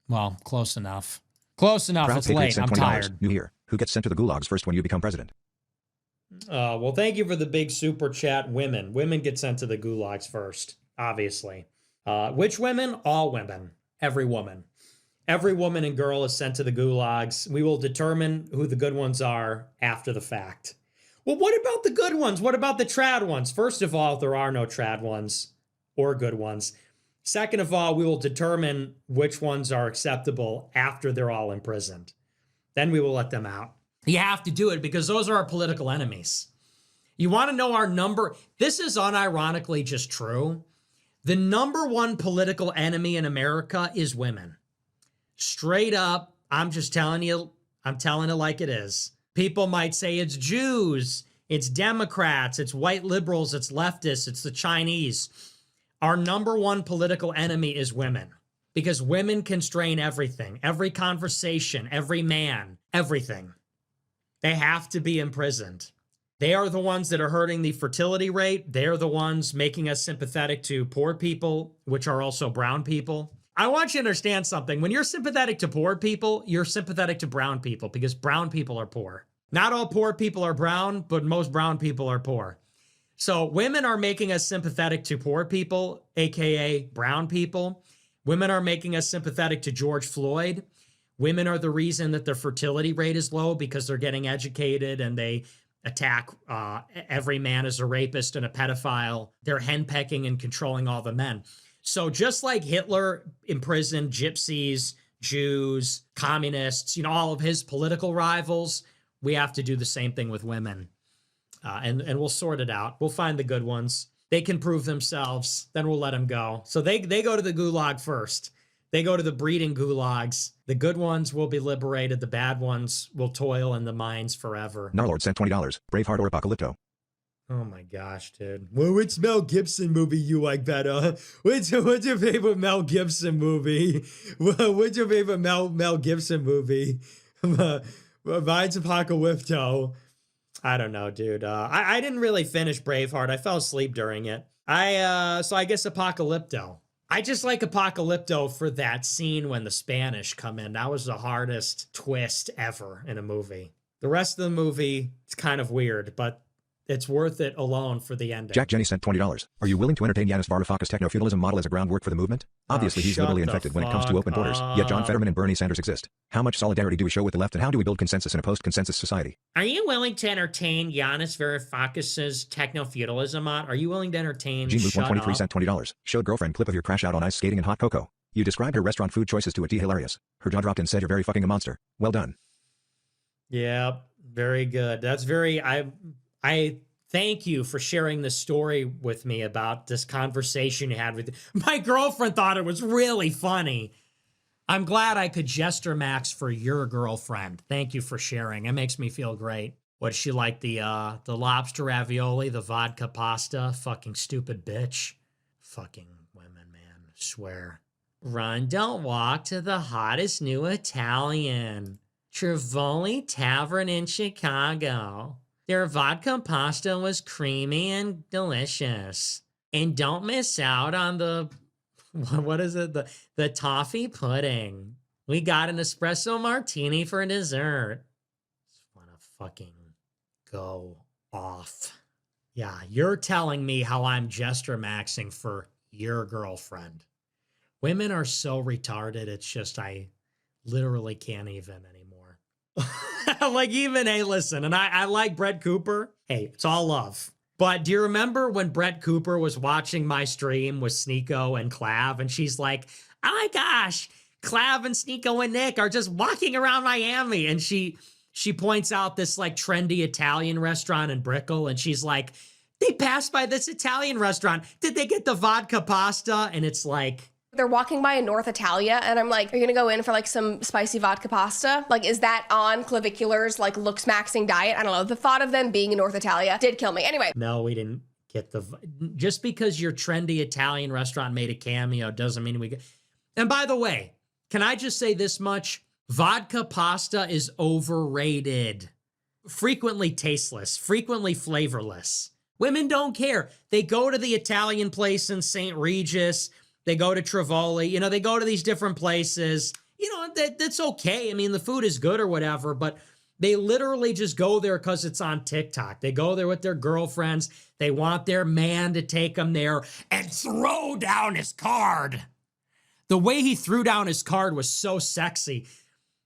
Well, close enough. Close enough. Proud It's Patriot late. sent I'm $20. tired. New year. Who gets sent to the gulags first when you become president? Well, thank you for the big super chat. Women get sent to the gulags first, obviously. Which women? All women. Every woman. Every woman and girl is sent to the gulags. We will determine who the good ones are after the fact. Well, what about the good ones? What about the trad ones? First of all, there are no trad ones or good ones. Second of all, we will determine which ones are acceptable after they're all imprisoned. Then we will let them out. You have to do it because those are our political enemies. You want to know our number? This is unironically just true. The number one political enemy in America is women. Straight up, I'm just telling you, I'm telling it like it is. People might say it's Jews, it's Democrats, it's white liberals, it's leftists, it's the Chinese. Our number one political enemy is women because women constrain everything, every conversation, every man, everything. They have to be imprisoned. They are the ones that are hurting the fertility rate. They're the ones making us sympathetic to poor people, which are also brown people. I want you to understand something. When you're sympathetic to poor people, you're sympathetic to brown people because brown people are poor. Not all poor people are brown, but most brown people are poor. So women are making us sympathetic to poor people, aka brown people. Women are making us sympathetic to George Floyd. Women are the reason that their fertility rate is low because they're getting educated and they attack every man as a rapist and a pedophile. They're henpecking and controlling all the men. So just like Hitler imprisoned gypsies, Jews, communists, all of his political rivals, we have to do the same thing with women. And we'll sort it out. We'll find the good ones. They can prove themselves. Then we'll let them go. So they go to the gulag first. They go to the breeding gulags. The good ones will be liberated. The bad ones will toil in the mines forever. Narlord sent $20. Braveheart or Apocalypto? Oh my gosh, dude. Well, which Mel Gibson movie you like better? What's your favorite Mel Gibson movie? What's your favorite Mel Gibson movie? Mine's Apocalypto. I don't know, dude. I didn't really finish Braveheart. I fell asleep during it. So I guess Apocalypto. I just like Apocalypto for that scene when the Spanish come in. That was the hardest twist ever in a movie. The rest of the movie, it's kind of weird, but It's worth it alone for the ending. Jack Jenny sent $20. Are you willing to entertain Yanis Varoufakis' techno-feudalism model as a groundwork for the movement? Obviously, he's shut literally the infected when it comes to open borders, fuck yet John up. Fetterman and Bernie Sanders exist. How much solidarity do we show with the left, and how do we build consensus in a post-consensus society? Are you willing to entertain Yanis Varoufakis' techno-feudalism mod? Are you willing to entertain Gene Luke Shut 123 Up? sent $20. Showed girlfriend clip of your crash out on ice skating and hot cocoa. You described her restaurant food choices to a T hilarious. Her jaw dropped and said you're very fucking a monster. Well done. Yep, very good. That's very, I thank you for sharing this story with me about this conversation you had with my girlfriend. Thought it was really funny. I'm glad I could gesture max for your girlfriend. Thank you for sharing. It makes me feel great. What, does she like the lobster ravioli, the vodka pasta? Fucking stupid bitch. Fucking women, man. I swear. Run, don't walk to the hottest new Italian. Trivoli Tavern in Chicago. Their vodka pasta was creamy and delicious. And don't miss out on the, what is it? The toffee pudding. We got an espresso martini for dessert. Just want to fucking go off. Yeah, you're telling me how I'm gesture maxing for your girlfriend. Women are so retarded. It's just, I literally can't even anymore. Like, even, hey, listen, and I like Brett Cooper. Hey, it's all love. But do you remember when Brett Cooper was watching my stream with Sneeko and Clav, and she's like, oh my gosh, Clav and Sneeko and Nick are just walking around Miami. And she points out this like trendy Italian restaurant in Brickell, and she's like, they passed by this Italian restaurant. Did they get the vodka pasta? And it's like, they're walking by in North Italia, and I'm like, are you gonna go in for like some spicy vodka pasta? Like, is that on Clavicular's like looks maxing diet? I don't know. The thought of them being in North Italia did kill me. Anyway. no, we didn't get just because your trendy Italian restaurant made a cameo doesn't mean we get. And by the way, can I just say this much? Vodka pasta is overrated. Frequently tasteless, frequently flavorless. Women don't care. They go to the Italian place in St. Regis. They go to Trivoli, you know, they go to these different places, you know, that's okay. I mean, the food is good or whatever, but they literally just go there because it's on TikTok. They go there with their girlfriends. They want their man to take them there and throw down his card. The way he threw down his card was so sexy.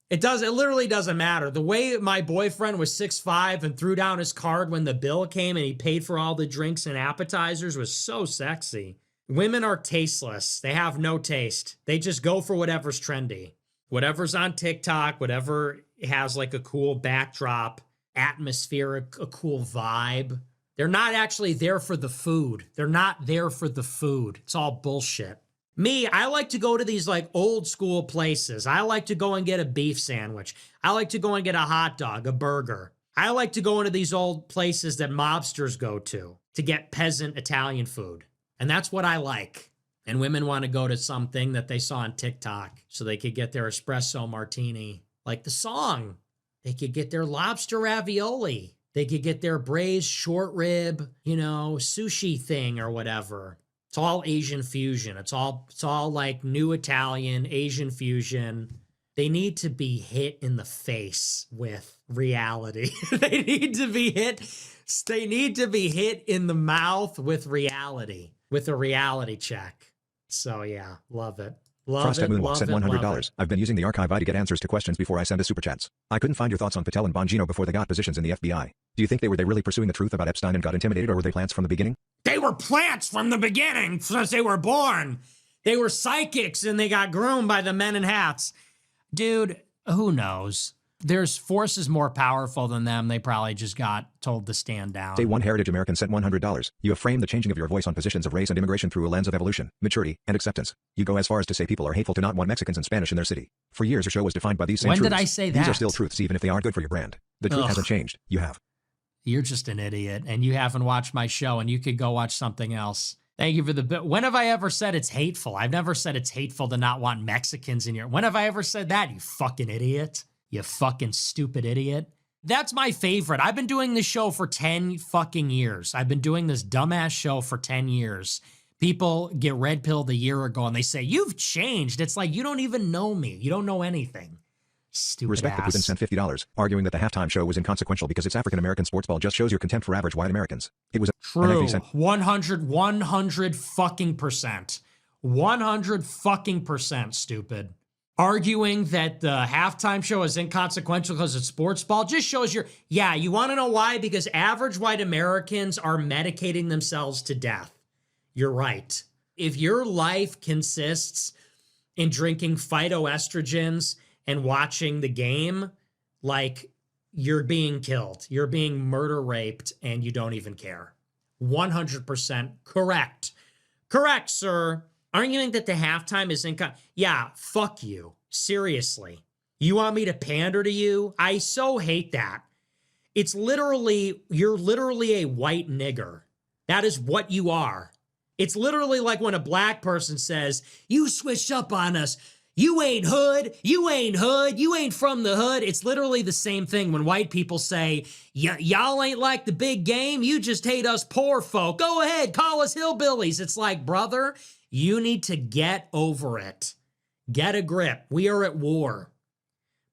It literally doesn't matter. The way my boyfriend was 6'5" and threw down his card when the bill came and he paid for all the drinks and appetizers was so sexy. Women are tasteless. They have no taste. They just go for whatever's trendy. Whatever's on TikTok, whatever has like a cool backdrop, atmospheric, a cool vibe. They're not actually there for the food. They're not there for the food. It's all bullshit. Me, I like to go to these like old school places. I like to go and get a beef sandwich. I like to go and get a hot dog, a burger. I like to go into these old places that mobsters go to get peasant Italian food. And that's what I like. And women want to go to something that they saw on TikTok so they could get their espresso martini. Like the song. They could get their lobster ravioli. They could get their braised short rib, you know, sushi thing or whatever. It's all Asian fusion. It's all like new Italian, Asian fusion. They need to be hit in the face with reality. They need to be hit in the mouth with reality. With a reality check. So yeah, love it. Frosted Moonwalk sent $100. I've been using the archive to get answers to questions before I send a super chats. I couldn't find your thoughts on Patel and Bongino before they got positions in the FBI. Do you think they were really pursuing the truth about Epstein and got intimidated, or were they plants from the beginning? They were plants from the beginning since they were born. They were psychics and they got groomed by the men in hats. Dude, who knows? There's forces more powerful than them. They probably just got told to stand down. Day One Heritage American sent $100. You have framed the changing of your voice on positions of race and immigration through a lens of evolution, maturity, and acceptance. You go as far as to say people are hateful to not want Mexicans and Spanish in their city. For years your show was defined by these same When truths. did I say that? These are still truths even if they aren't good for your brand. The truth hasn't changed. You have. You're just an idiot and you haven't watched my show and you could go watch something else. Thank you for the bit. When have I ever said it's hateful? I've never said it's hateful to not want Mexicans in your... When have I ever said that, you fucking idiot? You fucking stupid idiot. That's my favorite. I've been doing this show for 10 fucking years. I've been doing this dumbass show for 10 years. People get red pilled a year ago and they say, you've changed. It's like, you don't even know me. You don't know anything. Stupid Respect the Putin ass. sent $50, arguing that the halftime show was inconsequential because it's African-American sports ball just shows your contempt for average white Americans. It was True. an 100 fucking percent. 100 fucking percent stupid. Arguing that the halftime show is inconsequential because it's sports ball just shows yeah, you want to know why? Because average white Americans are medicating themselves to death. You're right. If your life consists in drinking phytoestrogens and watching the game, like, you're being killed. You're being murder raped and you don't even care. 100% correct. Correct, sir. Arguing that the halftime is yeah, fuck you. Seriously. You want me to pander to you? I so hate that. You're literally a white nigger. That is what you are. It's literally like when a black person says, you switched up on us. You ain't hood. You ain't hood. You ain't from the hood. It's literally the same thing when white people say, y'all ain't like the big game. You just hate us poor folk. Go ahead, call us hillbillies. It's like, brother, you need to get over it. Get a grip. We are at war.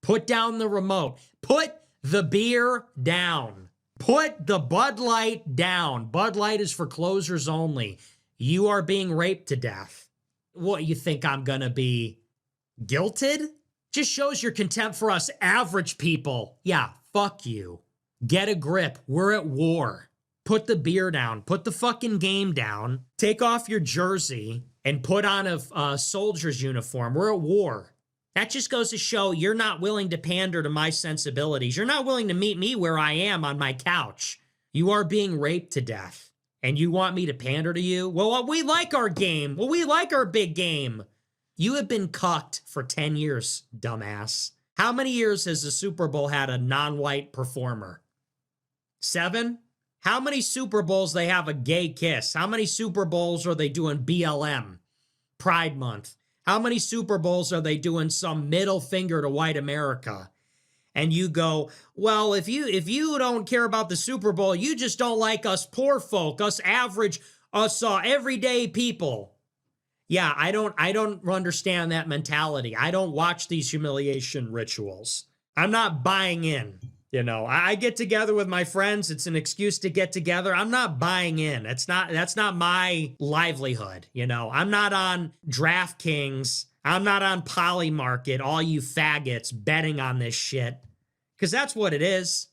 Put down the remote. Put the beer down. Put the Bud Light down. Bud Light is for closers only. You are being raped to death. What, you think I'm gonna be guilted? Just shows your contempt for us average people. Yeah, fuck you. Get a grip. We're at war. Put the beer down. Put the fucking game down. Take off your jersey and put on a soldier's uniform. We're at war. That just goes to show you're not willing to pander to my sensibilities. You're not willing to meet me where I am on my couch. You are being raped to death. And you want me to pander to you? Well, we like our game. Well, we like our big game. You have been cucked for 10 years, dumbass. How many years has the Super Bowl had a non-white performer? 7? How many Super Bowls they have a gay kiss? How many Super Bowls are they doing BLM, Pride Month? How many Super Bowls are they doing some middle finger to white America? And you go, well, if you don't care about the Super Bowl, you just don't like us poor folk, us average, us everyday people. Yeah, I don't understand that mentality. I don't watch these humiliation rituals. I'm not buying in. You know, I get together with my friends. It's an excuse to get together. I'm not buying in. That's not my livelihood. You know, I'm not on DraftKings. I'm not on Polymarket, all you faggots betting on this shit. Because that's what it is.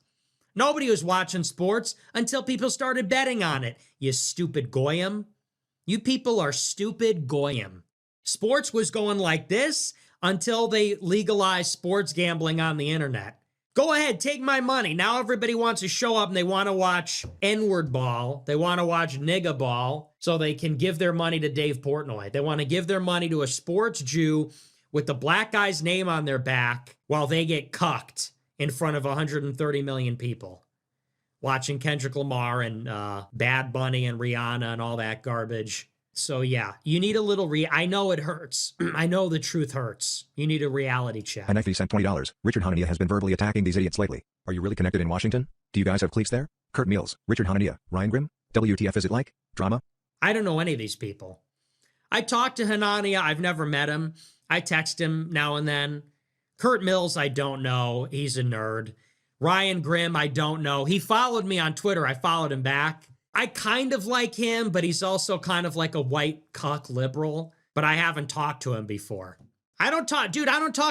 Nobody was watching sports until people started betting on it. You stupid goyim. You people are stupid goyim. Sports was going like this until they legalized sports gambling on the internet. Go ahead, take my money. Now everybody wants to show up and they want to watch N-word ball. They want to watch nigga ball so they can give their money to Dave Portnoy. They want to give their money to a sports Jew with the black guy's name on their back while they get cucked in front of 130 million people watching Kendrick Lamar and Bad Bunny and Rihanna and all that garbage. So yeah, you need a little I know it hurts. I know the truth hurts. You need a reality check. And Knifey sent $20. Richard Hanania has been verbally attacking these idiots lately. Are you really connected in Washington? Do you guys have cliques there? Kurt Meals, Richard Hanania, Ryan Grimm, WTF is it like? Drama? I don't know any of these people. I talked to Hanania. I've never met him. I text him now and then. Kurt Mills, I don't know. He's a nerd. Ryan Grimm, I don't know. He followed me on Twitter. I followed him back. I kind of like him, but he's also kind of like a white cuck liberal, but I haven't talked to him before. I don't talk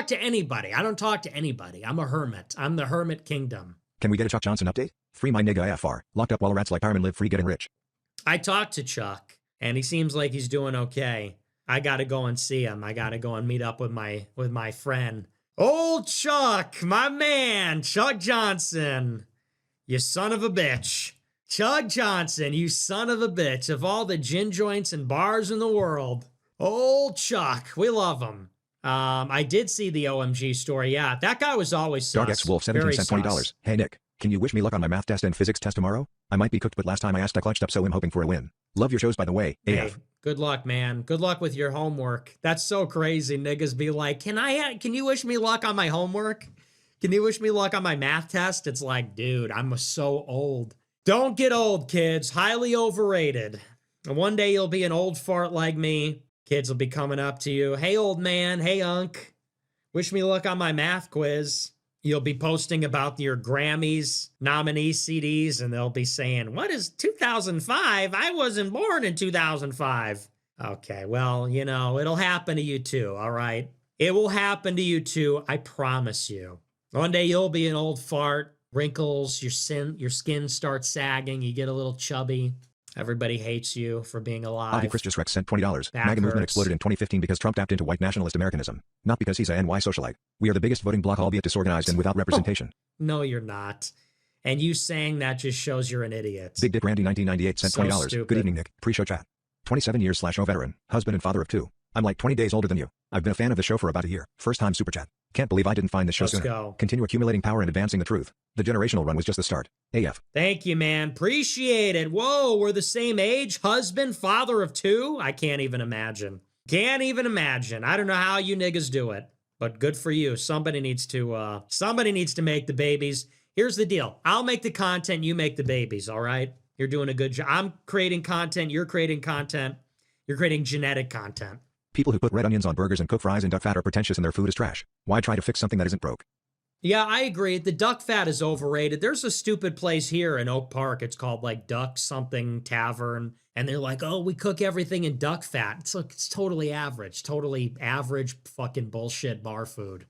to anybody. I'm a hermit. I'm the hermit kingdom. Can we get a Chuck Johnson update? Free my nigga AFR. Locked up while rats like Ironman live free getting rich. I talked to Chuck, and he seems like he's doing okay. I got to go and see him. I got to go and meet up with my friend. Old Chuck, my man, Chuck Johnson. You son of a bitch. Chuck Johnson, you son of a bitch. Of all the gin joints and bars in the world. Old Chuck, we love him. I did see the OMG story. Yeah, that guy was always sus. Dog X Wolf 17 cents $20. Hey Nick, can you wish me luck on my math test and physics test tomorrow? I might be cooked, but last time I asked I clutched up, so I'm hoping for a win. Love your shows, by the way. AF. Hey, good luck, man. Good luck with your homework. That's so crazy. Niggas be like, can you wish me luck on my homework? Can you wish me luck on my math test? It's like, dude, I'm so old. Don't get old, kids. Highly overrated. And one day you'll be an old fart like me. Kids will be coming up to you. Hey, old man. Hey, unk. Wish me luck on my math quiz. You'll be posting about your Grammys nominee CDs, and they'll be saying, what is 2005? I wasn't born in 2005. Okay, well, you know, it'll happen to you too, all right? It will happen to you too, I promise you. One day you'll be an old fart, wrinkles, your skin starts sagging, you get a little chubby. Everybody hates you for being alive. Avi Chris just Rex sent $20. That MAGA movement hurts. exploded in 2015 because Trump tapped into white nationalist Americanism, not because he's a NY socialite. We are the biggest voting bloc, albeit disorganized and without representation. No, you're not. And you saying that just shows you're an idiot. Big Dick Randy 1998 sent So $20. stupid. Good evening, Nick. Pre-show chat. 27 years / veteran, husband and father of 2. I'm like 20 days older than you. I've been a fan of the show for about a year. First time super chat. Can't believe I didn't find this show Let's sooner. go. Continue accumulating power and advancing the truth. The generational run was just the start. AF. Thank you, man. Appreciate it. Whoa, we're the same age. Husband, father of 2. I can't even imagine. Can't even imagine. I don't know how you niggas do it, but good for you. Somebody needs to make the babies. Here's the deal. I'll make the content. You make the babies. All right. You're doing a good job. I'm creating content. You're creating content. You're creating genetic content. People who put red onions on burgers and cook fries and duck fat are pretentious and their food is trash. Why try to fix something that isn't broke? Yeah, I agree. The duck fat is overrated. There's a stupid place here in Oak Park. It's called like Duck something Tavern. And they're like, oh, we cook everything in duck fat. It's totally average fucking bullshit bar food.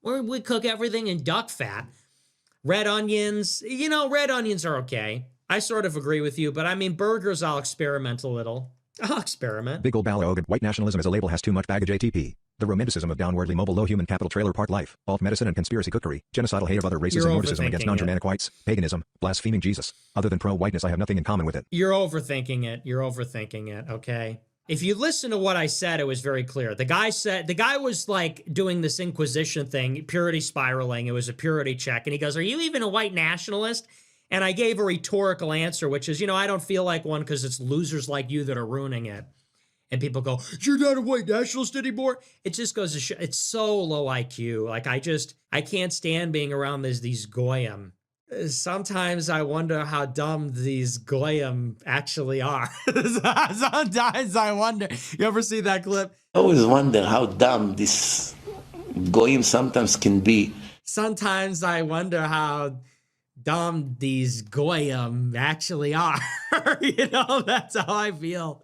We cook everything in duck fat. Red onions, red onions are okay. I sort of agree with you, but I mean, burgers, I'll experiment a little. I'll experiment. Big ol' Balaogan. White nationalism as a label has too much baggage. ATP. The romanticism of downwardly mobile low human capital trailer park life, alt medicine and conspiracy cookery, genocidal hate of other races You're and Nordicism against overthinking non-Germanic whites, paganism, blaspheming Jesus. Other than pro-whiteness, I have nothing in common with it. You're overthinking it, okay? If you listen to what I said, it was very clear. The guy was like doing this Inquisition thing, purity spiraling. It was a purity check. And he goes, are you even a white nationalist? And I gave a rhetorical answer, which is, I don't feel like one because it's losers like you that are ruining it. And people go, you're not a white nationalist anymore. It just goes to show, it's so low IQ. Like, I can't stand being around these goyim. Sometimes I wonder how dumb these goyim actually are. Sometimes I wonder. You ever see that clip? I always wonder how dumb this goyim sometimes can be. Sometimes I wonder how dumb these goyim actually are. That's how I feel.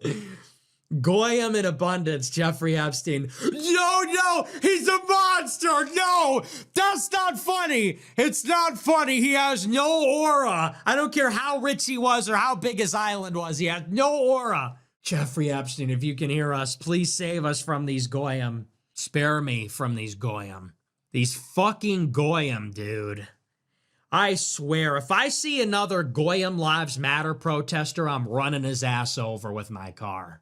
Goyim in abundance, Jeffrey Epstein. No, he's a monster. No, that's not funny. It's not funny. He has no aura. I don't care how rich he was or how big his island was. He has no aura. Jeffrey Epstein, if you can hear us, please save us from these goyim. Spare me from these goyim. These fucking goyim, dude. I swear, if I see another Goyim Lives Matter protester, I'm running his ass over with my car.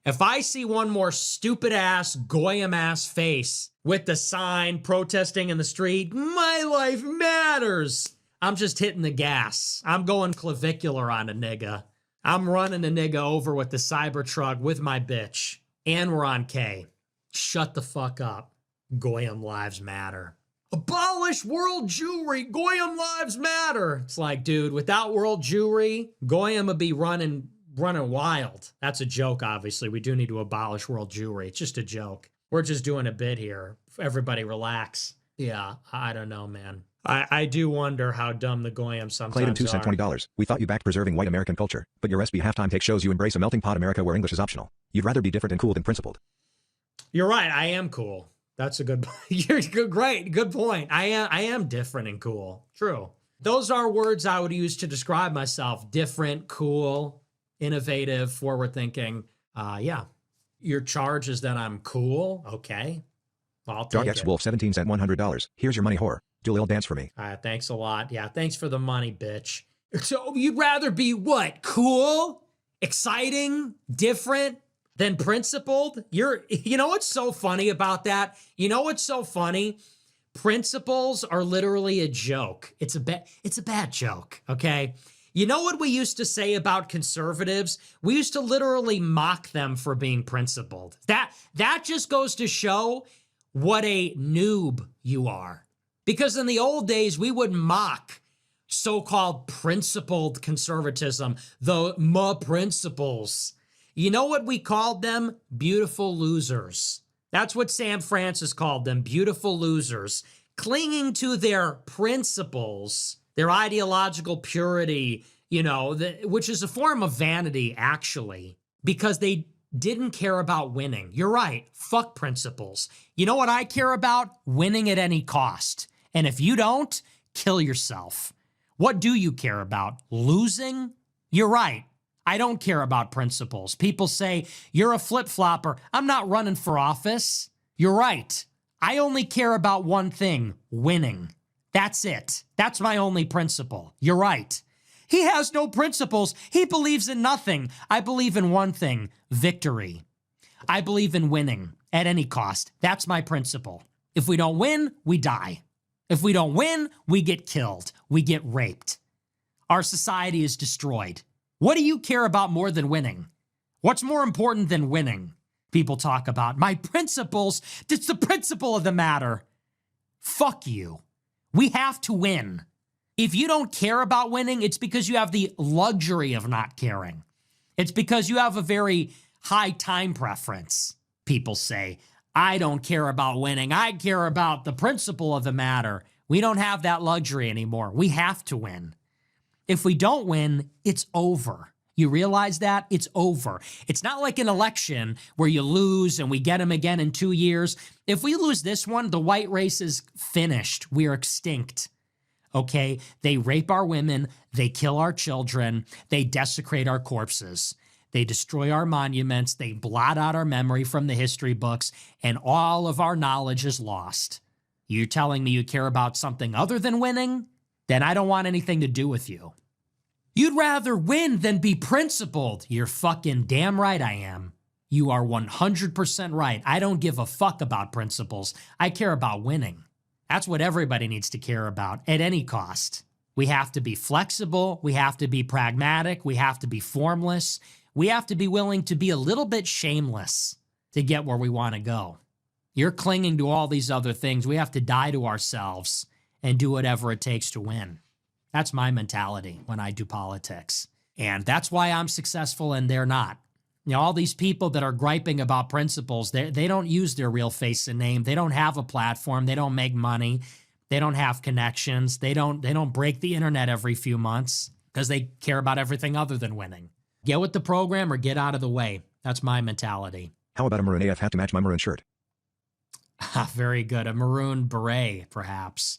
If I see one more stupid ass, goyim ass face with the sign protesting in the street, my life matters, I'm just hitting the gas. I'm going clavicular on a nigga. I'm running a nigga over with the Cybertruck with my bitch. And we're on K. Shut the fuck up. Goyim Lives Matter. Abolish world Jewry. Goyim Lives Matter. It's like, dude, without world Jewry, Goyim would be running wild. That's a joke, obviously. We do need to abolish world Jewry. It's just a joke. We're just doing a bit here. Everybody relax. Yeah, I don't know, man. I do wonder how dumb the Goyim sometimes Clayton 2 are. sent $20. We thought you backed preserving white American culture, but your SB halftime take shows you embrace a melting pot America where English is optional. You'd rather be different and cool than principled. You're right. I am cool. That's a good point. You're good. Great. Good point. I am different and cool. True. Those are words I would use to describe myself. Different, cool, innovative, forward thinking. Yeah. Your charge is that I'm cool. Okay. I'll take Dark it. X Wolf 17 sent $100. Here's your money, whore. Do a little dance for me. Thanks a lot. Yeah. Thanks for the money, bitch. So you'd rather be what? Cool? Exciting? Different? Than principled? You know what's so funny about that? You know what's so funny? Principles are literally a joke. It's a bad joke, okay? You know what we used to say about conservatives? We used to literally mock them for being principled. That just goes to show what a noob you are. Because in the old days, we would mock so-called principled conservatism, the principles. You know what we called them? Beautiful losers. That's what Sam Francis called them, beautiful losers, clinging to their principles, their ideological purity, which is a form of vanity, actually, because they didn't care about winning. You're right. Fuck principles. You know what I care about? Winning at any cost. And if you don't, kill yourself. What do you care about? Losing? You're right. I don't care about principles. People say, you're a flip-flopper. I'm not running for office. You're right. I only care about one thing, winning. That's it. That's my only principle. You're right. He has no principles. He believes in nothing. I believe in one thing, victory. I believe in winning at any cost. That's my principle. If we don't win, we die. If we don't win, we get killed. We get raped. Our society is destroyed. What do you care about more than winning? What's more important than winning? People talk about my principles. It's the principle of the matter. Fuck you. We have to win. If you don't care about winning, it's because you have the luxury of not caring. It's because you have a very high time preference. People say, I don't care about winning. I care about the principle of the matter. We don't have that luxury anymore. We have to win. If we don't win, it's over. You realize that? It's over. It's not like an election where you lose and we get them again in 2 years. If we lose this one, the white race is finished. We are extinct. Okay? They rape our women. They kill our children. They desecrate our corpses. They destroy our monuments. They blot out our memory from the history books, and all of our knowledge is lost. You're telling me you care about something other than winning? Then I don't want anything to do with you. You'd rather win than be principled. You're fucking damn right I am. You are 100% right. I don't give a fuck about principles. I care about winning. That's what everybody needs to care about at any cost. We have to be flexible. We have to be pragmatic. We have to be formless. We have to be willing to be a little bit shameless to get where we want to go. You're clinging to all these other things. We have to die to ourselves and do whatever it takes to win. That's my mentality when I do politics. And that's why I'm successful and they're not. All these people that are griping about principles, they don't use their real face and name. They don't have a platform. They don't make money. They don't have connections. They don't break the internet every few months because they care about everything other than winning. Get with the program or get out of the way. That's my mentality. How about a maroon AF hat to match my maroon shirt? Very good. A maroon beret, perhaps.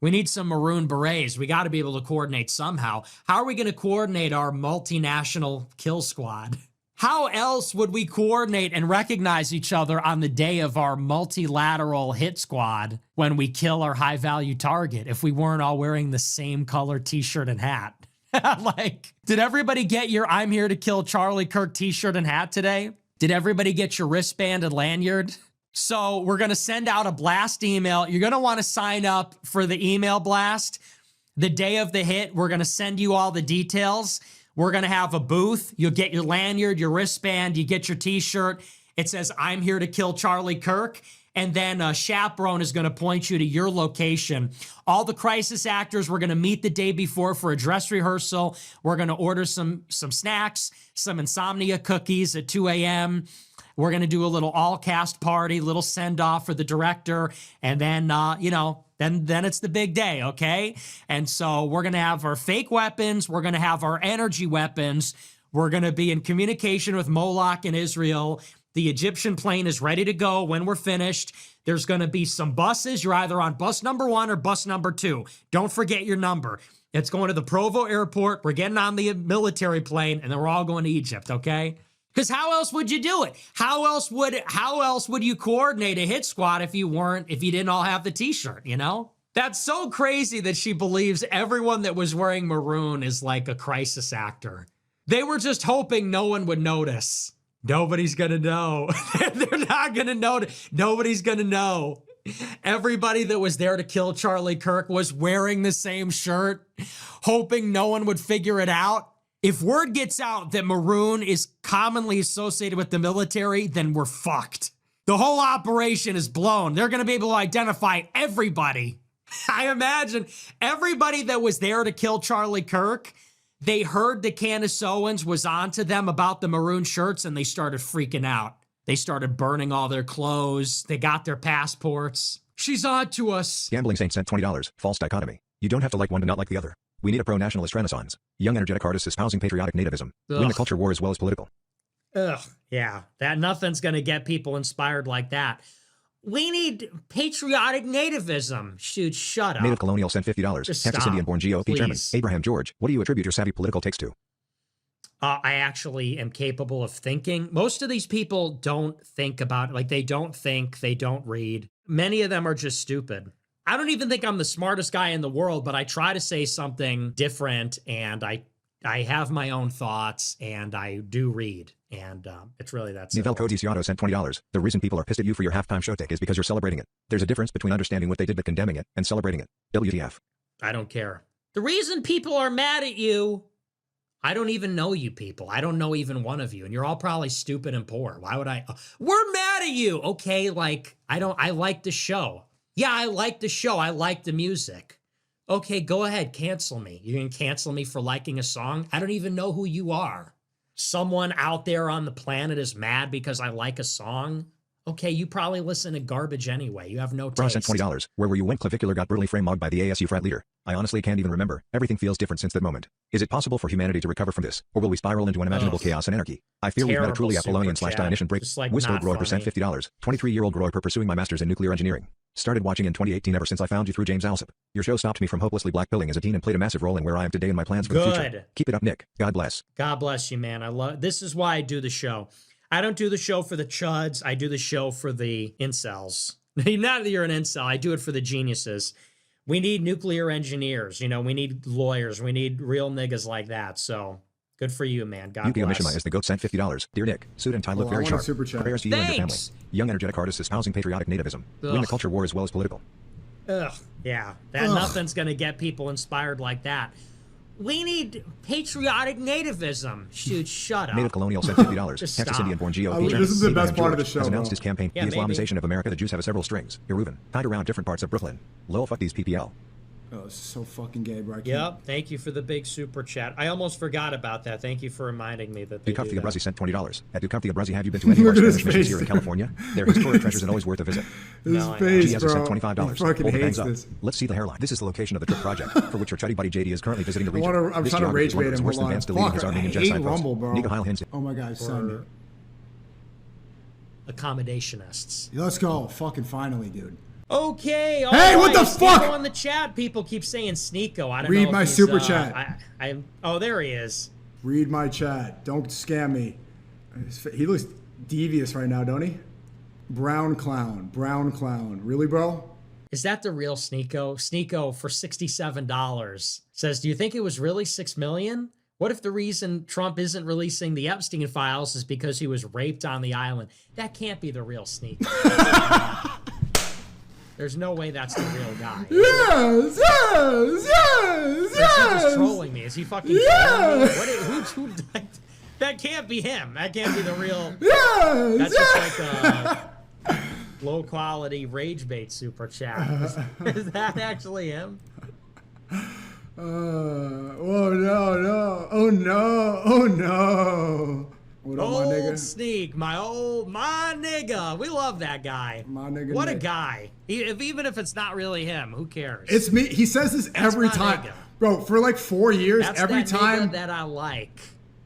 We need some maroon berets. We got to be able to coordinate somehow. How are we going to coordinate our multinational kill squad? How else would we coordinate and recognize each other on the day of our multilateral hit squad when we kill our high-value target if we weren't all wearing the same color t-shirt and hat? Like, did everybody get your I'm here to kill Charlie Kirk t-shirt and hat today? Did everybody get your wristband and lanyard? So we're going to send out a blast email. You're going to want to sign up for the email blast. The day of the hit, we're going to send you all the details. We're going to have a booth. You'll get your lanyard, your wristband, you get your t-shirt. It says, I'm here to kill Charlie Kirk. And then a chaperone is going to point you to your location. All the crisis actors, we're going to meet the day before for a dress rehearsal. We're going to order some snacks, some insomnia cookies at 2 a.m. We're going to do a little all-cast party, little send-off for the director. And then, then it's the big day, okay? And so we're going to have our fake weapons. We're going to have our energy weapons. We're going to be in communication with Moloch in Israel. The Egyptian plane is ready to go when we're finished. There's going to be some buses. You're either on bus number 1 or bus number 2. Don't forget your number. It's going to the Provo airport. We're getting on the military plane, and then we're all going to Egypt, okay? Because how else would you do it? How else would you coordinate a hit squad if you didn't all have the t-shirt, you know? That's so crazy that she believes everyone that was wearing maroon is like a crisis actor. They were just hoping no one would notice. Nobody's gonna know. They're not gonna know. Nobody's gonna know. Everybody that was there to kill Charlie Kirk was wearing the same shirt, hoping no one would figure it out. If word gets out that maroon is commonly associated with the military, then we're fucked. The whole operation is blown. They're gonna be able to identify everybody. I imagine everybody that was there to kill Charlie Kirk, they heard the Candace Owens was onto them about the maroon shirts and they started freaking out. They started burning all their clothes. They got their passports. She's on to us. Gambling Saint sent $20. False dichotomy. You don't have to like one to not like the other. We need a pro-nationalist renaissance. Young energetic artists espousing patriotic nativism. Win the culture war as well as political. Ugh, yeah. That nothing's going to get people inspired like that. We need patriotic nativism. Shoot, shut up. Native Colonial sent $50. Just Texas stop, Indian-born GOP chairman. please. Abraham George, what do you attribute your savvy political takes to? I actually am capable of thinking. Most of these people don't think about, like, they don't think, they don't read. Many of them are just stupid. I don't even think I'm the smartest guy in the world, but I try to say something different, and I have my own thoughts, and I do read, and it's really that Nivel simple. Codiciato sent $20. The reason people are pissed at you for your halftime show take is because you're celebrating it. There's a difference between understanding what they did but condemning it and celebrating it. WTF. I don't care. The reason people are mad at you, I don't even know you people. I don't know even one of you, and you're all probably stupid and poor. Why would I? We're mad at you. Okay, like, I like the show. Yeah, I like the show. I like the music. Okay, go ahead, cancel me. You can cancel me for liking a song? I don't even know who you are. Someone out there on the planet is mad because I like a song? Okay, you probably listen to garbage anyway. You have no Bra taste. sent $20. Where were you when Clavicular got brutally frame-mugged by the ASU frat leader? I honestly can't even remember. Everything feels different since that moment. Is it possible for humanity to recover from this? Or will we spiral into unimaginable chaos and anarchy? I fear we've met a Terrible truly super Apollonian chat. / Dionysian break. Just, like, Whistle not Groy percent funny. $50. 23-year-old Groy per pursuing my master's in nuclear engineering. Started watching in 2018 ever since I found you through James Alsop. Your show stopped me from hopelessly blackpilling as a teen and played a massive role in where I am today and my plans for the future. Good. Keep it up, Nick. God bless. God bless you, man. I love this is why I do the show. I don't do the show for the chuds. I do the show for the incels. Not that you're an incel. I do it for the geniuses. We need nuclear engineers. You know, we need lawyers. We need real niggas like that. So good for you, man. God Yukio bless. Mishima is the goat sent $50. Dear Nick, suit and tie look Oh, I very want a sharp. super chat. Prayers to you and your family. Thanks. Young energetic artists espousing patriotic nativism. Win the Ugh. culture war as well as political. Ugh, yeah. That nothing's gonna get people inspired like that. We need patriotic nativism. Shoot, shut up. Native Colonial sent $50. Just Texas stop. Indian-born GOP This chairman is the Abraham best part of the George show, has announced bro. his campaign, Yeah, The maybe. Islamization of America. The Jews have several strings. Yeruven, tied around different parts of Brooklyn. Lol, fuck these PPL. Oh, this is so fucking gay, bro. I can't- Yep. Thank you for the big super chat. I almost forgot about that. Thank you for reminding me that they Ducuf do the that. Abruzzi sent $20. At Ducuf the Abruzzi, have you been to any of our Look at his Spanish missions face. here in California? They're historic treasures and always worth a visit. His No, I know. face, G has bro. sent $25. He fucking Hold the hates bangs up. this. Let's see the hairline. This is the location of the Trip Project, for which your chuddy buddy JD is currently visiting the region. I'm This trying to geography rage is one bait that's him. worse Hold than on. Vance deleting Fuck, his I Armenian hate genocide post. Rumble, bro. Niga Heil Hinz. Oh my god, send it. Accommodationists. Let's go. Fucking finally, dude. Okay. all Hey, what right, the fuck? Sneeko in the chat. People keep saying Sneeko. I don't Read know if my he's, super chat. Oh, there he is. Read my chat. Don't scam me. He looks devious right now, don't he? Brown clown. Brown clown. Really, bro? Is that the real Sneeko? Sneeko for $67 says, "Do you think it was really 6 million? What if the reason Trump isn't releasing the Epstein files is because he was raped on the island? That can't be the real Sneeko." There's no way that's the real guy. Yes, yes, yes, Is he just trolling me? Is he fucking trolling me? Who, that can't be him. That can't be the real. Yes, That's just like a low quality rage bait super chat. Is that actually him? Oh no. Oh no. Oh no. What up, my Old nigga? Sneak, my nigga. We love that guy. My nigga What a Nick. guy. Even if it's not really him, who cares? It's me. He says this every my time. nigga. Bro, for like 4 years, That's every that nigga time that I like.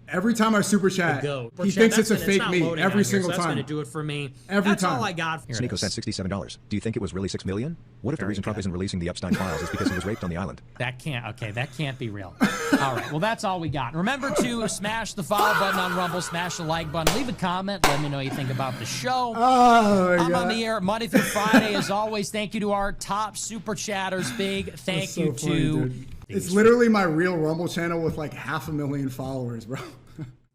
every time I super chat, Go. he thinks it's a fake not me loading on every here, single so that's time. gonna do it for me. Every That's time. all I got. Here it Sneeko is. sent $67. Do you think it was really 6 million? What if the reason Trump isn't releasing the Epstein files is because he was raped on the island? That can't be real. All right, well, that's all we got. Remember to smash the follow button on Rumble, smash the like button, leave a comment, let me know what you think about the show. Oh my I'm god. on the air Monday through Friday. As always, thank you to our top super chatters. Big thank So you funny, to... dude. It's literally my real Rumble channel with like 500,000 followers, bro.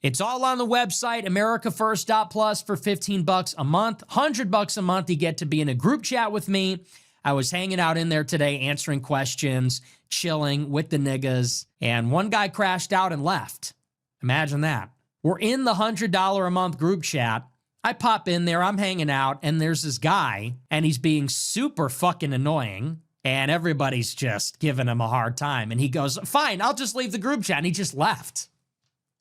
It's all on the website, AmericaFirst.plus for $15 a month. $100 a month, you get to be in a group chat with me. I was hanging out in there today, answering questions, chilling with the niggas, and one guy crashed out and left. Imagine that. We're in the $100 a month group chat. I pop in there, I'm hanging out, and there's this guy, and he's being super fucking annoying, and everybody's just giving him a hard time. And he goes, "Fine, I'll just leave the group chat," and he just left.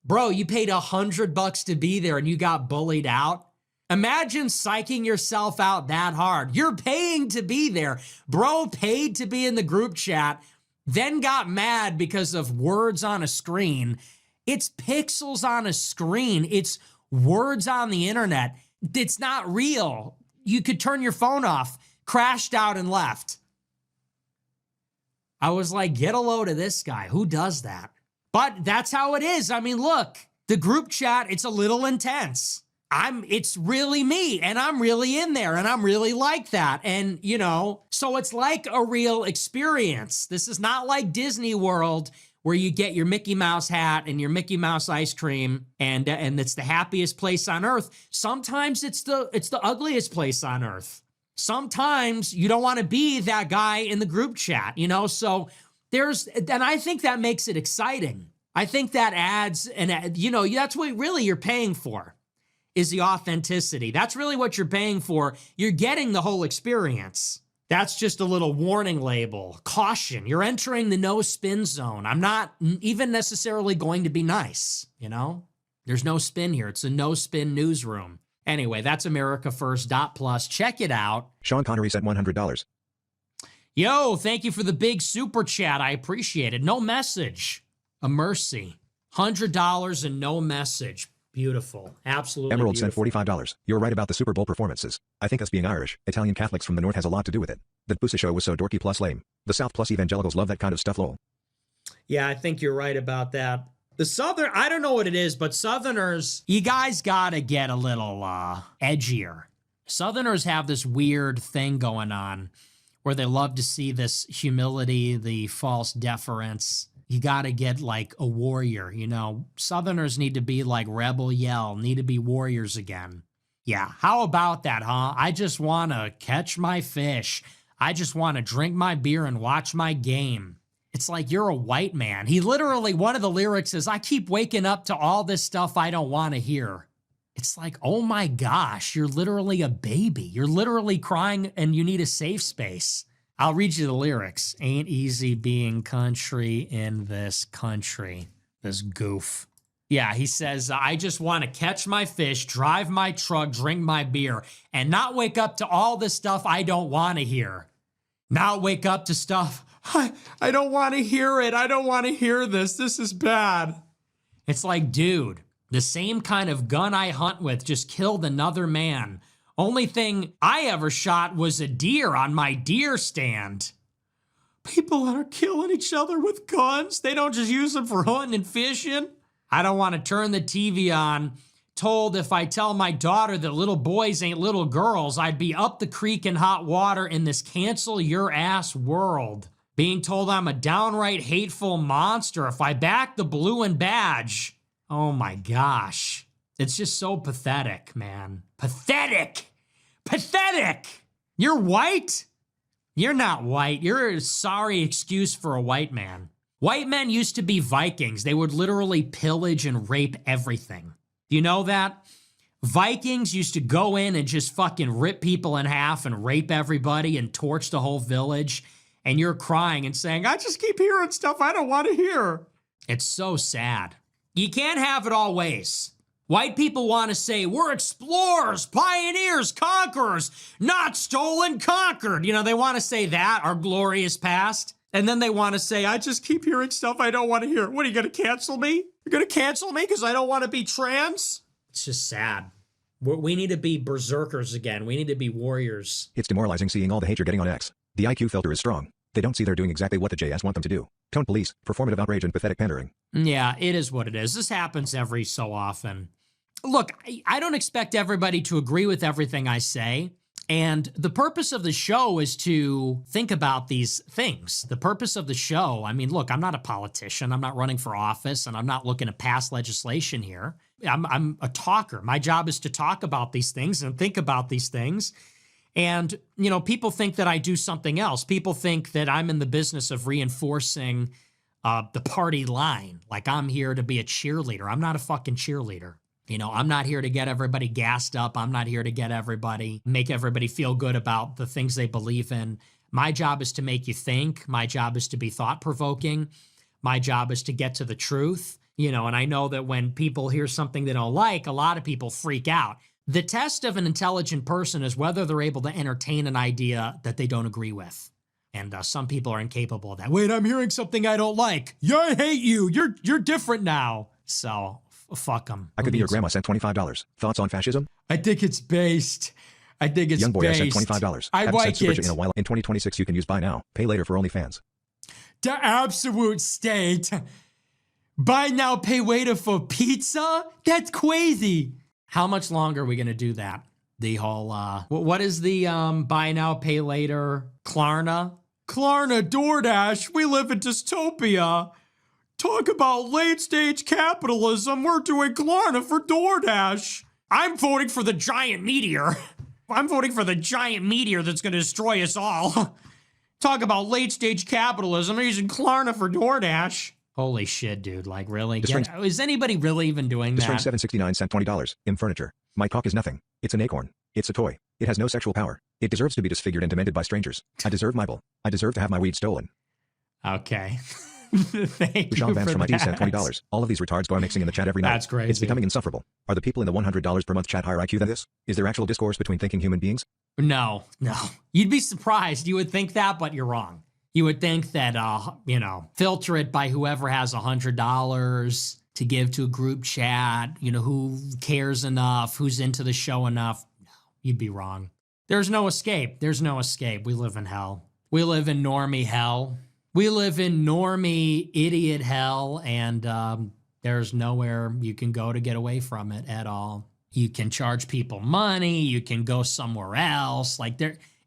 Bro, you paid $100 to be there and you got bullied out. Imagine psyching yourself out that hard. You're paying to be there. Bro paid to be in the group chat, then got mad because of words on a screen. It's pixels on a screen. It's words on the internet. It's not real. You could turn your phone off, crashed out and left. I was like, get a load of this guy. Who does that? But that's how it is. I mean, look, the group chat, it's a little intense. It's really me, and I'm really in there, and I'm really like that. And, you know, so it's like a real experience. This is not like Disney World where you get your Mickey Mouse hat and your Mickey Mouse ice cream, and it's the happiest place on earth. Sometimes it's the ugliest place on earth. Sometimes you don't want to be that guy in the group chat, you know? So and I think that makes it exciting. I think that adds, and you know, that's what really you're paying for, is the authenticity. That's really what you're paying for. You're getting the whole experience. That's just a little warning label. Caution, you're entering the no spin zone. I'm not even necessarily going to be nice, you know? There's no spin here. It's a no spin newsroom. Anyway, that's America First Plus. Check it out. Sean Connery sent $100. Yo, thank you for the big super chat. I appreciate it. No message. A mercy. $100 and no message. Beautiful. Absolutely Emerald beautiful. sent $45. You're right about the Super Bowl performances. I think us being Irish, Italian Catholics from the North has a lot to do with it. That Busa show was so dorky plus lame. The South plus evangelicals love that kind of stuff, lol. Yeah, I think you're right about that. The Southern, I don't know what it is, but Southerners, you guys gotta get a little edgier. Southerners have this weird thing going on where they love to see this humility, the false deference. You gotta get like a warrior, you know. Southerners need to be like Rebel Yell, need to be warriors again. Yeah, how about that, huh? I just wanna catch my fish. I just wanna drink my beer and watch my game. It's like, you're a white man. He literally, one of the lyrics is, I keep waking up to all this stuff I don't want to hear. It's like, oh my gosh, you're literally a baby. You're literally crying and you need a safe space. I'll read you the lyrics. Ain't easy being country in this country. This goof. Yeah, he says, I just want to catch my fish, drive my truck, drink my beer, and not wake up to all this stuff I don't want to hear. Not wake up to stuff, I don't want to hear it. I don't want to hear this. This is bad. It's like, dude, the same kind of gun I hunt with just killed another man. Only thing I ever shot was a deer on my deer stand. People are killing each other with guns. They don't just use them for hunting and fishing. I don't want to turn the TV on. Told if I tell my daughter that little boys ain't little girls, I'd be up the creek in hot water in this cancel your ass world. Being told I'm a downright hateful monster if I back the blue and badge. Oh my gosh. It's just so pathetic, man. Pathetic. Pathetic. You're white? You're not white. You're a sorry excuse for a white man. White men used to be Vikings. They would literally pillage and rape everything. Do you know that? Vikings used to go in and just fucking rip people in half and rape everybody and torch the whole village. And you're crying and saying, I just keep hearing stuff I don't want to hear. It's so sad. You can't have it all ways. White people want to say, we're explorers, pioneers, conquerors, not stolen, conquered. You know, they want to say that, our glorious past. And then they want to say, I just keep hearing stuff I don't want to hear. What, are you going to cancel me? You're going to cancel me because I don't want to be trans? It's just sad. We need to be berserkers again. We need to be warriors. It's demoralizing seeing all the hate you're getting on X. The IQ filter is strong. They don't see they're doing exactly what the JS want them to do. Tone police, performative outrage and pathetic pandering. Yeah, it is what it is. This happens every so often. Look, I don't expect everybody to agree with everything I say. And the purpose of the show is to think about these things. The purpose of the show, I mean, look, I'm not a politician. I'm not running for office, and I'm not looking to pass legislation here. I'm a talker. My job is to talk about these things and think about these things. And, you know, people think that I do something else. People think that I'm in the business of reinforcing the party line. Like I'm here to be a cheerleader. I'm not a fucking cheerleader. You know, I'm not here to get everybody gassed up. I'm not here to make everybody feel good about the things they believe in. My job is to make you think. My job is to be thought-provoking. My job is to get to the truth. You know, and I know that when people hear something they don't like, a lot of people freak out. The test of an intelligent person is whether they're able to entertain an idea that they don't agree with. And some people are incapable of that. Wait, I'm hearing something I don't like. Yeah, I hate you. You're different now. So fuck them. I could be your grandma sent $25. Thoughts on fascism? I think it's based. I think it's Young boy, based. I sent $25. I Haven't like sent Super it. Chat in a while. In 2026, you can use buy now, pay later for OnlyFans. The absolute state. Buy now, pay later for pizza? That's crazy. How much longer are we going to do that? The whole, what is the buy now, pay later? Klarna? Klarna, DoorDash, we live in dystopia. Talk about late stage capitalism. We're doing Klarna for DoorDash. I'm voting for the giant meteor. I'm voting for the giant meteor that's going to destroy us all. Talk about late stage capitalism. They're using Klarna for DoorDash. Holy shit, dude. Like, really? Is anybody really even doing The that? string 769 sent $20. Im furniture. My cock is nothing. It's an acorn. It's a toy. It has no sexual power. It deserves to be disfigured and demented by strangers. I deserve my bill. I deserve to have my weed stolen. Okay. Thank Michelle you Vance for from ID that. sent $20. All of these retards go mixing in the chat every night. That's crazy. It's becoming insufferable. Are the people in the $100 per month chat higher IQ than this? Is there actual discourse between thinking human beings? No. You'd be surprised. You would think that, but you're wrong. You would think that, filter it by whoever has $100 to give to a group chat, who cares enough, who's into the show enough. No, you'd be wrong. There's no escape. There's no escape. We live in hell. We live in normie hell. We live in normie idiot hell, and there's nowhere you can go to get away from it at all. You can charge people money. You can go somewhere else.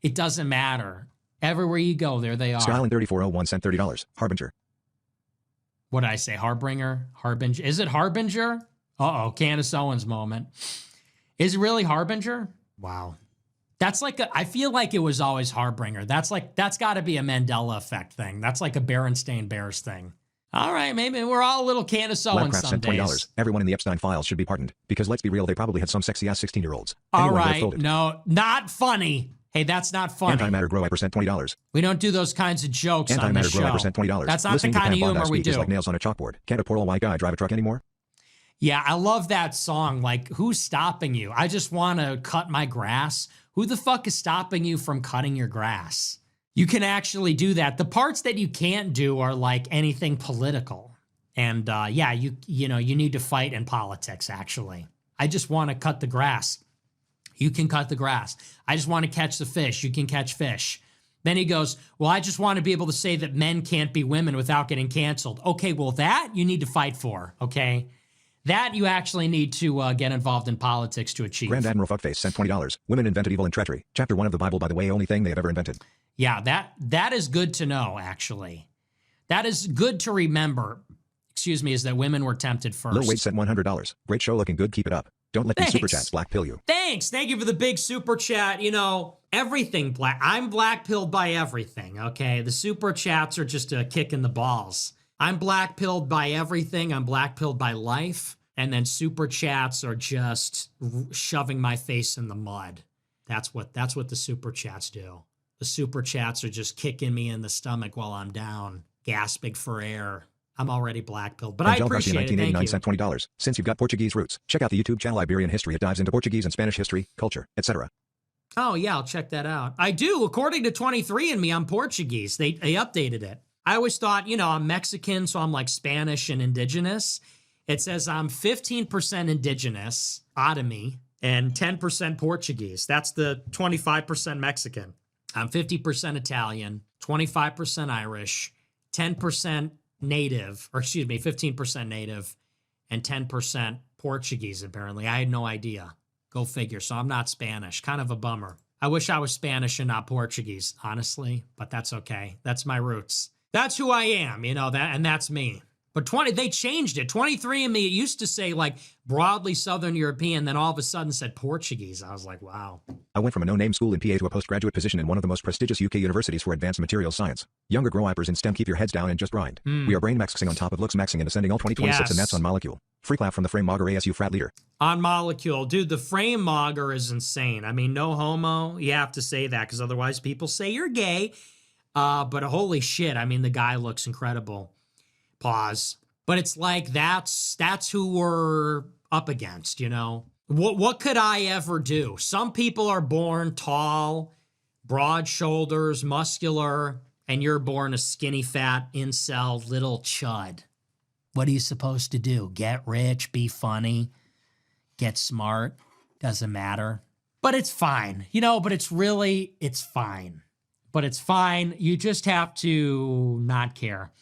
It doesn't matter. Everywhere you go, there they are. Skyline 3401 sent $30. Harbinger. What did I say? Harbinger? Harbinger? Is it Harbinger? Uh-oh, Candace Owens moment. Is it really Harbinger? Wow. That's I feel like it was always Harbinger. That's got to be a Mandela effect thing. That's like a Berenstain Bears thing. All right, maybe we're all a little Candace Owens Blackcraft some sent $20. days. Everyone in the Epstein files should be pardoned. Because let's be real, they probably had some sexy-ass 16-year-olds. All Anyone would have right, folded. no, not funny. Hey, that's not funny. Antimatter Grow Hyper sent $20. We don't do those kinds of jokes on this Antimatter Grow Hyper show. sent $20. That's not Listening the kind of to Pam humor Bondi we speak is do. like nails on a chalkboard. Can't a poor old white guy drive a truck anymore? Yeah, I love that song. Like, who's stopping you? I just want to cut my grass. Who the fuck is stopping you from cutting your grass? You can actually do that. The parts that you can't do are like anything political. And you need to fight in politics, actually. I just want to cut the grass. You can cut the grass. I just want to catch the fish. You can catch fish. Then he goes, well, I just want to be able to say that men can't be women without getting canceled. Okay, well, that you need to fight for, okay? That you actually need to get involved in politics to achieve. Grand Admiral Fuckface sent $20. Women invented evil and treachery. Chapter 1 of the Bible, by the way, only thing they have ever invented. Yeah, that is good to know, actually. That is good to remember, is that women were tempted first. Lil Wade sent $100. Great show, looking good, keep it up. Don't let these super chats black pill you. Thanks. Thank you for the big super chat. Everything black. I'm black pilled by everything, okay? The super chats are just a kick in the balls. I'm black pilled by everything. I'm black pilled by life. And then super chats are just shoving my face in the mud. That's what the super chats do. The super chats are just kicking me in the stomach while I'm down, gasping for air. I'm already black pilled, but Angel I Garcia appreciate it. Thank 1989 you. sent $20. Since you've got Portuguese roots, check out the YouTube channel Iberian History. It dives into Portuguese and Spanish history, culture, etc. Oh, yeah, I'll check that out. I do. According to 23andMe, I'm Portuguese. They updated it. I always thought, I'm Mexican, so I'm like Spanish and indigenous. It says I'm 15% indigenous, me, and 10% Portuguese. That's the 25% Mexican. I'm 50% Italian, 25% Irish, 10% native, 15% native, and 10% Portuguese, apparently. I had no idea. Go figure. So I'm not Spanish. Kind of a bummer. I wish I was Spanish and not Portuguese, honestly, but that's okay. That's my roots. That's who I am, and that's me. But they changed it. 23andMe, it used to say like broadly Southern European, then all of a sudden said Portuguese. I was like, wow. I went from a no-name school in PA to a postgraduate position in one of the most prestigious UK universities for advanced materials science. Younger grow-hypers in STEM, keep your heads down and just grind. We are brain maxing on top of looks maxing and ascending all 2026, Yes. and that's on Molecule. Free clap from the Frame Mogger ASU frat leader. On Molecule. Dude, the Frame Mogger is insane. I mean, no homo. You have to say that because otherwise people say you're gay. But holy shit, I mean, the guy looks incredible. Pause. But it's like that's who we're up against, What could I ever do? Some people are born tall, broad shoulders, muscular, and you're born a skinny, fat, incel, little chud. What are you supposed to do? Get rich, be funny, get smart? Doesn't matter. But it's fine. But it's fine. But it's fine. You just have to not care.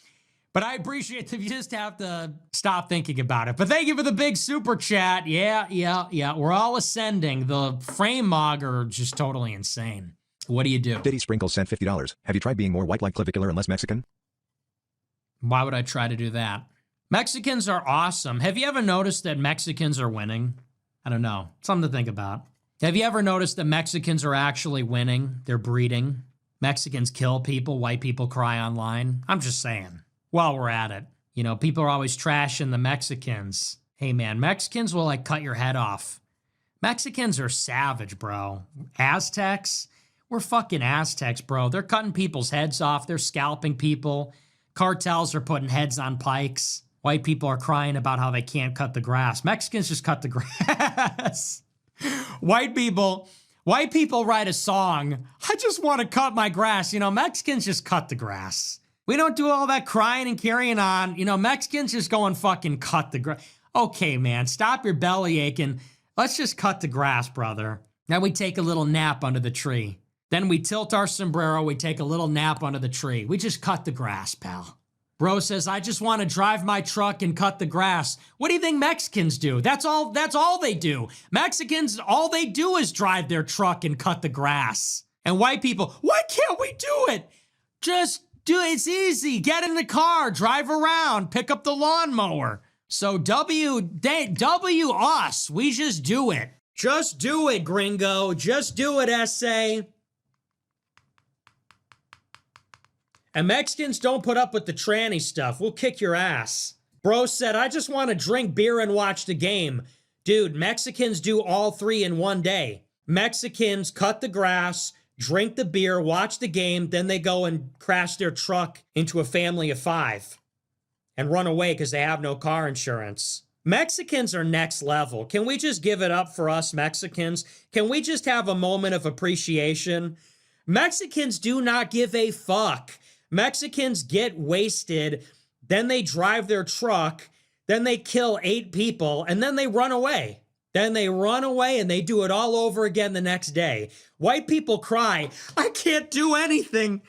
But I appreciate if you just have to stop thinking about it. But thank you for the big super chat. Yeah. We're all ascending. The frame mog are just totally insane. What do you do? Diddy Sprinkles sent $50. Have you tried being more white like clavicular and less Mexican? Why would I try to do that? Mexicans are awesome. Have you ever noticed that Mexicans are winning? I don't know. Something to think about. Have you ever noticed that Mexicans are actually winning? They're breeding. Mexicans kill people. White people cry online. I'm just saying. While we're at it, people are always trashing the Mexicans. Hey man, Mexicans will cut your head off. Mexicans are savage, bro. Aztecs, we're fucking Aztecs, bro. They're cutting people's heads off. They're scalping people. Cartels are putting heads on pikes. White people are crying about how they can't cut the grass. Mexicans just cut the grass. White people write a song. I just want to cut my grass. Mexicans just cut the grass. We don't do all that crying and carrying on. Mexicans just go and fucking cut the grass. Okay, man, stop your belly aching. Let's just cut the grass, brother. Then we take a little nap under the tree. Then we tilt our sombrero. We take a little nap under the tree. We just cut the grass, pal. Bro says, I just want to drive my truck and cut the grass. What do you think Mexicans do? That's all they do. Mexicans, all they do is drive their truck and cut the grass. And white people, why can't we do it? Just it's easy. Get in the car, drive around, pick up the lawnmower. So W us. We just do it. Just do it, gringo. Just do it, SA. And Mexicans don't put up with the tranny stuff. We'll kick your ass. Bro said, I just want to drink beer and watch the game. Dude, Mexicans do all three in one day. Mexicans cut the grass, drink the beer, watch the game, then they go and crash their truck into a family of 5 and run away because they have no car insurance. Mexicans are next level. Can we just give it up for us Mexicans? Can we just have a moment of appreciation? Mexicans do not give a fuck. Mexicans get wasted, then they drive their truck, then they kill 8 people, and then they run away. Then they run away and they do it all over again the next day. White people cry, I can't do anything.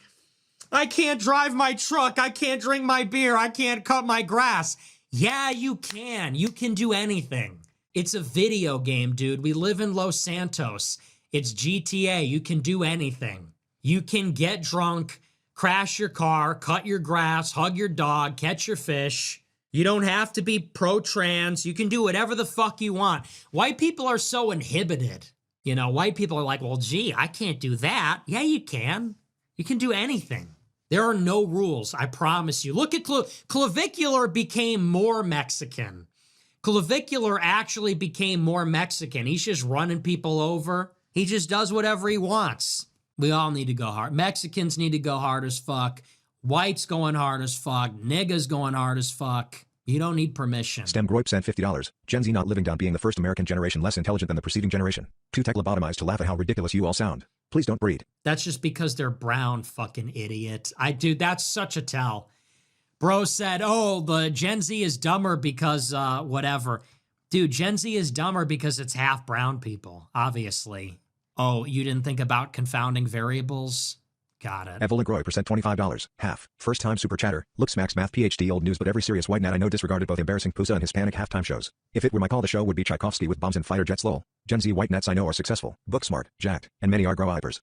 I can't drive my truck. I can't drink my beer. I can't cut my grass. Yeah, you can. You can do anything. It's a video game, dude. We live in Los Santos. It's GTA. You can do anything. You can get drunk, crash your car, cut your grass, hug your dog, catch your fish. You don't have to be pro-trans. You can do whatever the fuck you want. White people are so inhibited. White people are like, well, gee, I can't do that. Yeah, you can. You can do anything. There are no rules, I promise you. Look at Clavicular became more Mexican. Clavicular actually became more Mexican. He's just running people over. He just does whatever he wants. We all need to go hard. Mexicans need to go hard as fuck. Whites going hard as fuck. Niggas going hard as fuck. You don't need permission. Stem Groip sent $50. Gen Z not living down being the first American generation less intelligent than the preceding generation. Too tech lobotomized to laugh at how ridiculous you all sound. Please don't breed. That's just because they're brown, fucking idiot. Dude, that's such a tell. Bro said, oh, the Gen Z is dumber because whatever. Dude, Gen Z is dumber because it's half brown people, obviously. Oh, you didn't think about confounding variables? Got it. Evelyn Groy percent $25. Half. First time super chatter. Looks Max Math PhD old news but every serious white nat I know disregarded both embarrassing Pusa and Hispanic halftime shows. If it were my call the show would be Tchaikovsky with bombs and fighter jets lol. Gen Z white nats I know are successful, book smart, jacked, and many are grow-ibers.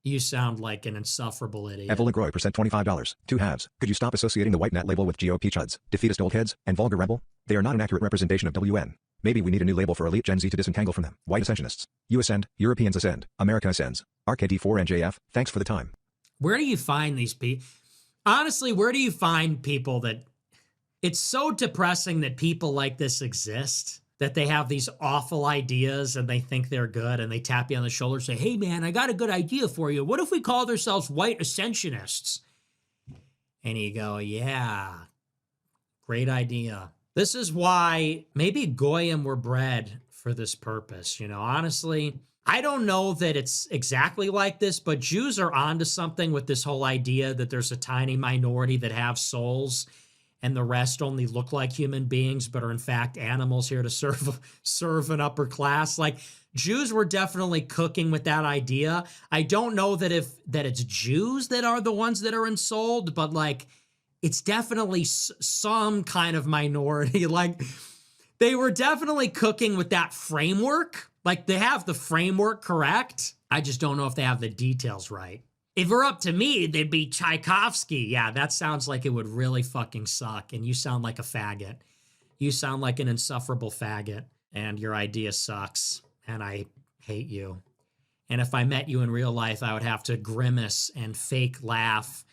You sound like an insufferable idiot. Evelyn Groy percent $25. 2 halves. Could you stop associating the white nat label with GOP chuds, defeatist old heads, and vulgar rebel? They are not an accurate representation of WN. Maybe we need a new label for elite Gen Z to disentangle from them. White ascensionists. You ascend, Europeans ascend, America ascends. RKD4NJF, thanks for the time. Where do you find these people? Honestly, where do you find people that... It's so depressing that people like this exist, that they have these awful ideas and they think they're good and they tap you on the shoulder and say, hey man, I got a good idea for you. What if we called ourselves white ascensionists? And you go, yeah, great idea. This is why maybe goyim were bred for this purpose. Honestly, I don't know that it's exactly like this, but Jews are onto something with this whole idea that there's a tiny minority that have souls and the rest only look like human beings, but are in fact animals here to serve an upper class. Like, Jews were definitely cooking with that idea. I don't know that it's Jews that are the ones that are ensouled, but like, it's definitely some kind of minority. Like, they were definitely cooking with that framework. Like, they have the framework correct. I just don't know if they have the details right. If it were up to me, they'd be Tchaikovsky. Yeah, that sounds like it would really fucking suck. And you sound like a faggot. You sound like an insufferable faggot. And your idea sucks. And I hate you. And if I met you in real life, I would have to grimace and fake laugh.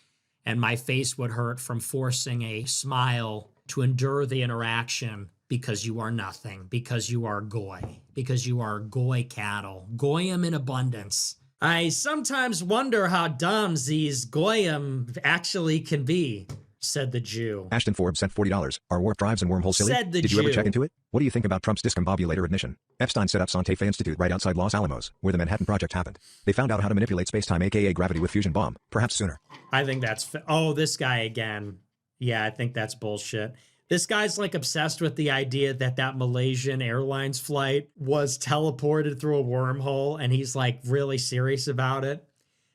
And my face would hurt from forcing a smile to endure the interaction, because you are nothing. Because you are goy. Because you are goy cattle. Goyim in abundance. I sometimes wonder how dumb these goyim actually can be, said the Jew. Ashton Forbes sent $40. Are warp drives and wormholes silly? Said the Did you ever Jew. check into it? What do you think about Trump's discombobulator admission? Epstein set up Santa Fe Institute right outside Los Alamos, where the Manhattan Project happened. They found out how to manipulate space-time, aka gravity, with fusion bomb, perhaps sooner. I think that's... Oh, this guy again. Yeah, I think that's bullshit. This guy's like obsessed with the idea that Malaysian Airlines flight was teleported through a wormhole, and he's like really serious about it.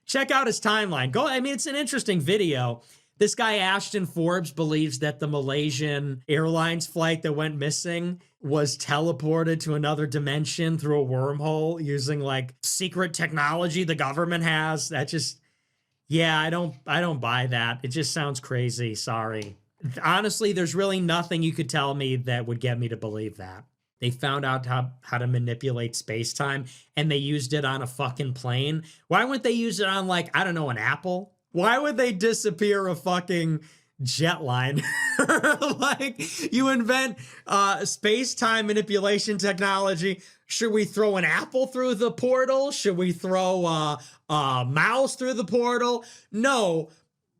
Check out his timeline. It's an interesting video. This guy, Ashton Forbes, believes that the Malaysian Airlines flight that went missing was teleported to another dimension through a wormhole using like secret technology the government has. That just, yeah, I don't buy that. It just sounds crazy. Sorry. Honestly, there's really nothing you could tell me that would get me to believe that. They found out how to manipulate space-time, and they used it on a fucking plane. Why wouldn't they use it on, like, I don't know, an Apple? Why would they disappear a fucking jet line? Like, you invent space-time manipulation technology. Should we throw an apple through the portal? Should we throw a mouse through the portal? No.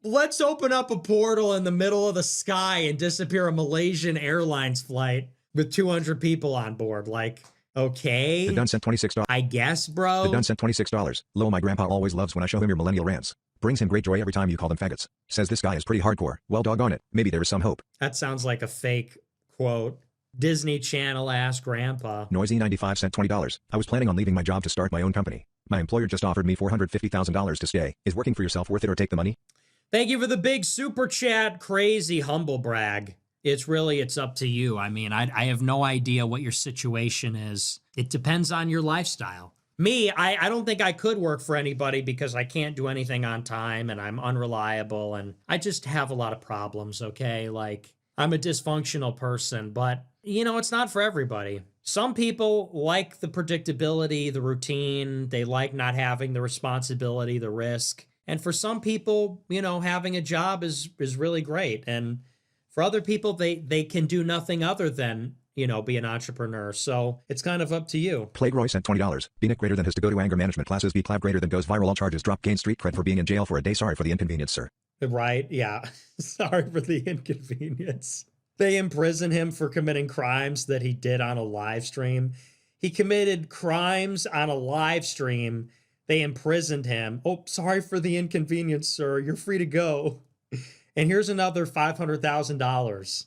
Let's open up a portal in the middle of the sky and disappear a Malaysian Airlines flight with 200 people on board. Like, okay. The Dun sent $26. I guess, bro. The Dun sent $26. Lol, my grandpa always loves when I show him your millennial rants. Brings him great joy every time you call them faggots. Says this guy is pretty hardcore. Well, doggone it. Maybe there is some hope. That sounds like a fake quote. Disney Channel ass grandpa. Noisy95 sent $20. I was planning on leaving my job to start my own company. My employer just offered me $450,000 to stay. Is working for yourself worth it, or take the money? Thank you for the big super chat, crazy humble brag. It's up to you. I mean, I have no idea what your situation is. It depends on your lifestyle. Me, I don't think I could work for anybody because I can't do anything on time and I'm unreliable and I just have a lot of problems, okay? Like, I'm a dysfunctional person, but, it's not for everybody. Some people like the predictability, the routine. They like not having the responsibility, the risk. And for some people, having a job is really great. And for other people, they can do nothing other than, be an entrepreneur. So it's kind of up to you. Plague Roy sent $20. BNIC greater than has to go to anger management classes. B Clav greater than goes viral. All charges drop. Gain street cred for being in jail for a day. Sorry for the inconvenience, sir. Right? Yeah. Sorry for the inconvenience. They imprison him for committing crimes that he did on a live stream. He committed crimes on a live stream. They imprisoned him. Oh, sorry for the inconvenience, sir. You're free to go. And here's another $500,000.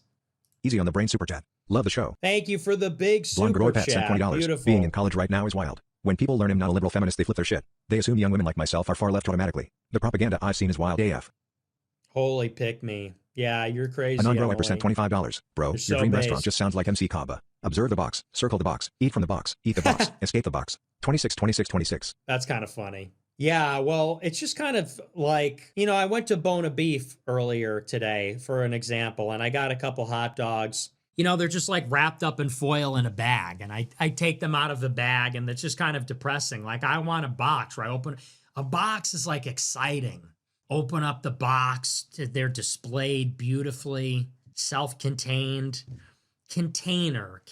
Easy on the brain super chat. Love the show. Thank you for the big Blonde super Groy Pat sent chat. $20. Beautiful. Being in college right now is wild. When people learn I'm not a liberal feminist, they flip their shit. They assume young women like myself are far left automatically. The propaganda I've seen is wild AF. Holy pick me. Yeah, you're crazy. Anon Bro sent $25. Bro, You're your so dream based. restaurant just sounds like MC Kaba. Observe the box, circle the box, eat from the box, eat the box, escape the box. 26, 26, 26. That's kind of funny. Yeah, well, it's just kind of like, I went to Bona Beef earlier today for an example, and I got a couple hot dogs. They're just like wrapped up in foil in a bag, and I take them out of the bag, and it's just kind of depressing. Like, I want a box, right? A box is like exciting. Open up the box, they're displayed beautifully, self-contained. Container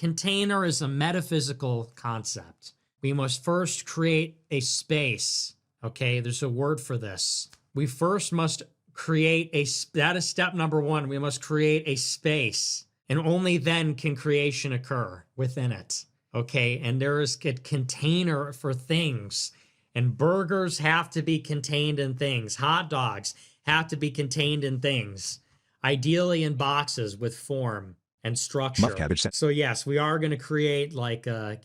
is a metaphysical concept. We must first create a space. Okay, there's a word for this. We first must create that is step number one. We must create a space, and only then can creation occur within it. Okay, and there is a container for things. And burgers have to be contained in things. Hot dogs have to be contained in things. Ideally in boxes with form and structure. Muff cabbage. So yes, we are going to create like a,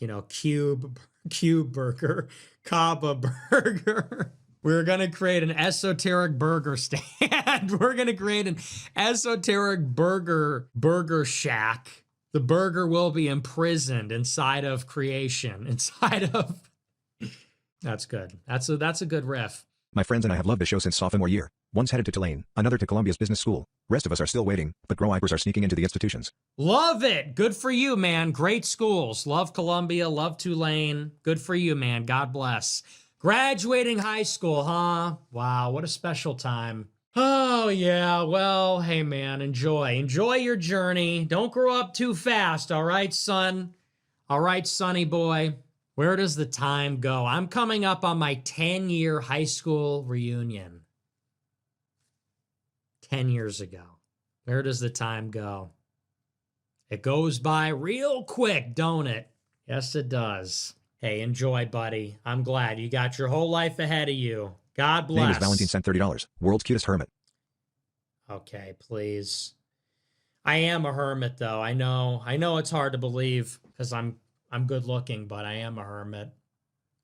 cube burger, Kaba burger. We're going to create an esoteric burger stand. We're going to create an esoteric burger shack. The burger will be imprisoned inside of creation, inside of... That's good. That's a good riff. My friends and I have loved the show since sophomore year. One's headed to Tulane, another to Columbia's business school. Rest of us are still waiting, but grow-wipers are sneaking into the institutions. Love it. Good for you, man. Great schools. Love Columbia. Love Tulane. Good for you, man. God bless. Graduating high school, huh? Wow, what a special time. Oh, yeah. Well, hey, man, enjoy. Enjoy your journey. Don't grow up too fast, all right, son? All right, sonny boy. Where does the time go? I'm coming up on my 10-year high school reunion. 10 years ago. Where does the time go? It goes by real quick, don't it? Yes, it does. Hey, enjoy, buddy. I'm glad you got your whole life ahead of you. God bless. Name is Valentine, sent $30. World's cutest hermit. Okay, please. I am a hermit, though. I know it's hard to believe because I'm good looking, but I am a hermit.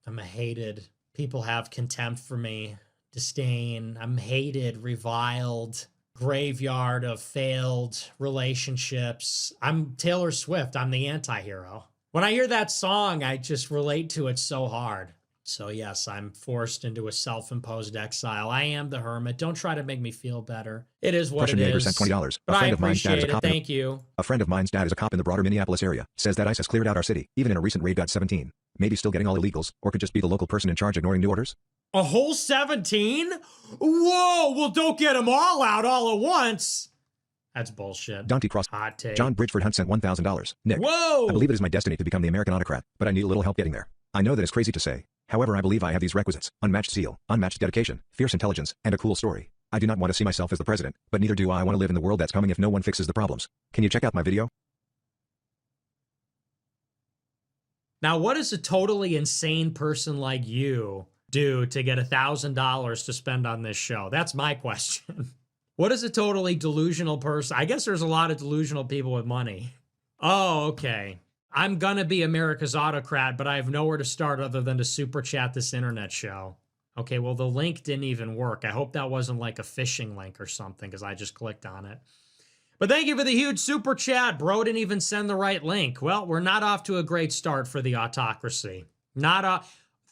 I'm a hated. People have contempt for me, disdain. I'm hated, reviled, graveyard of failed relationships. I'm Taylor Swift. I'm the anti-hero. When I hear that song, I just relate to it so hard. So yes, I'm forced into a self-imposed exile. I am the hermit. Don't try to make me feel better. It is what Prussian it neighbor is. sent $20. But I appreciate it. Thank you. A friend of mine's dad is a cop in the broader Minneapolis area. Says that ICE has cleared out our city. Even in a recent raid got 17. Maybe still getting all illegals, or could just be the local person in charge ignoring new orders. A whole 17? Whoa, well, don't get them all out all at once. That's bullshit. Dante Cross. Hot take. John Bridgeford Hunt sent $1,000. Nick. Whoa! I believe it is my destiny to become the American autocrat, but I need a little help getting there. I know that it's crazy to say. However, I believe I have these requisites: unmatched zeal, unmatched dedication, fierce intelligence, and a cool story. I do not want to see myself as the president, but neither do I want to live in the world that's coming if no one fixes the problems. Can you check out my video? Now, what does a totally insane person like you do to get $1,000 to spend on this show? That's my question. What is a totally delusional person? I guess there's a lot of delusional people with money. Oh, okay. I'm gonna be America's autocrat, but I have nowhere to start other than to super chat this internet show. Okay, well, the link didn't even work. I hope that wasn't like a phishing link or something because I just clicked on it. But thank you for the huge super chat. Bro didn't even send the right link. Well, we're not off to a great start for the autocracy. Not a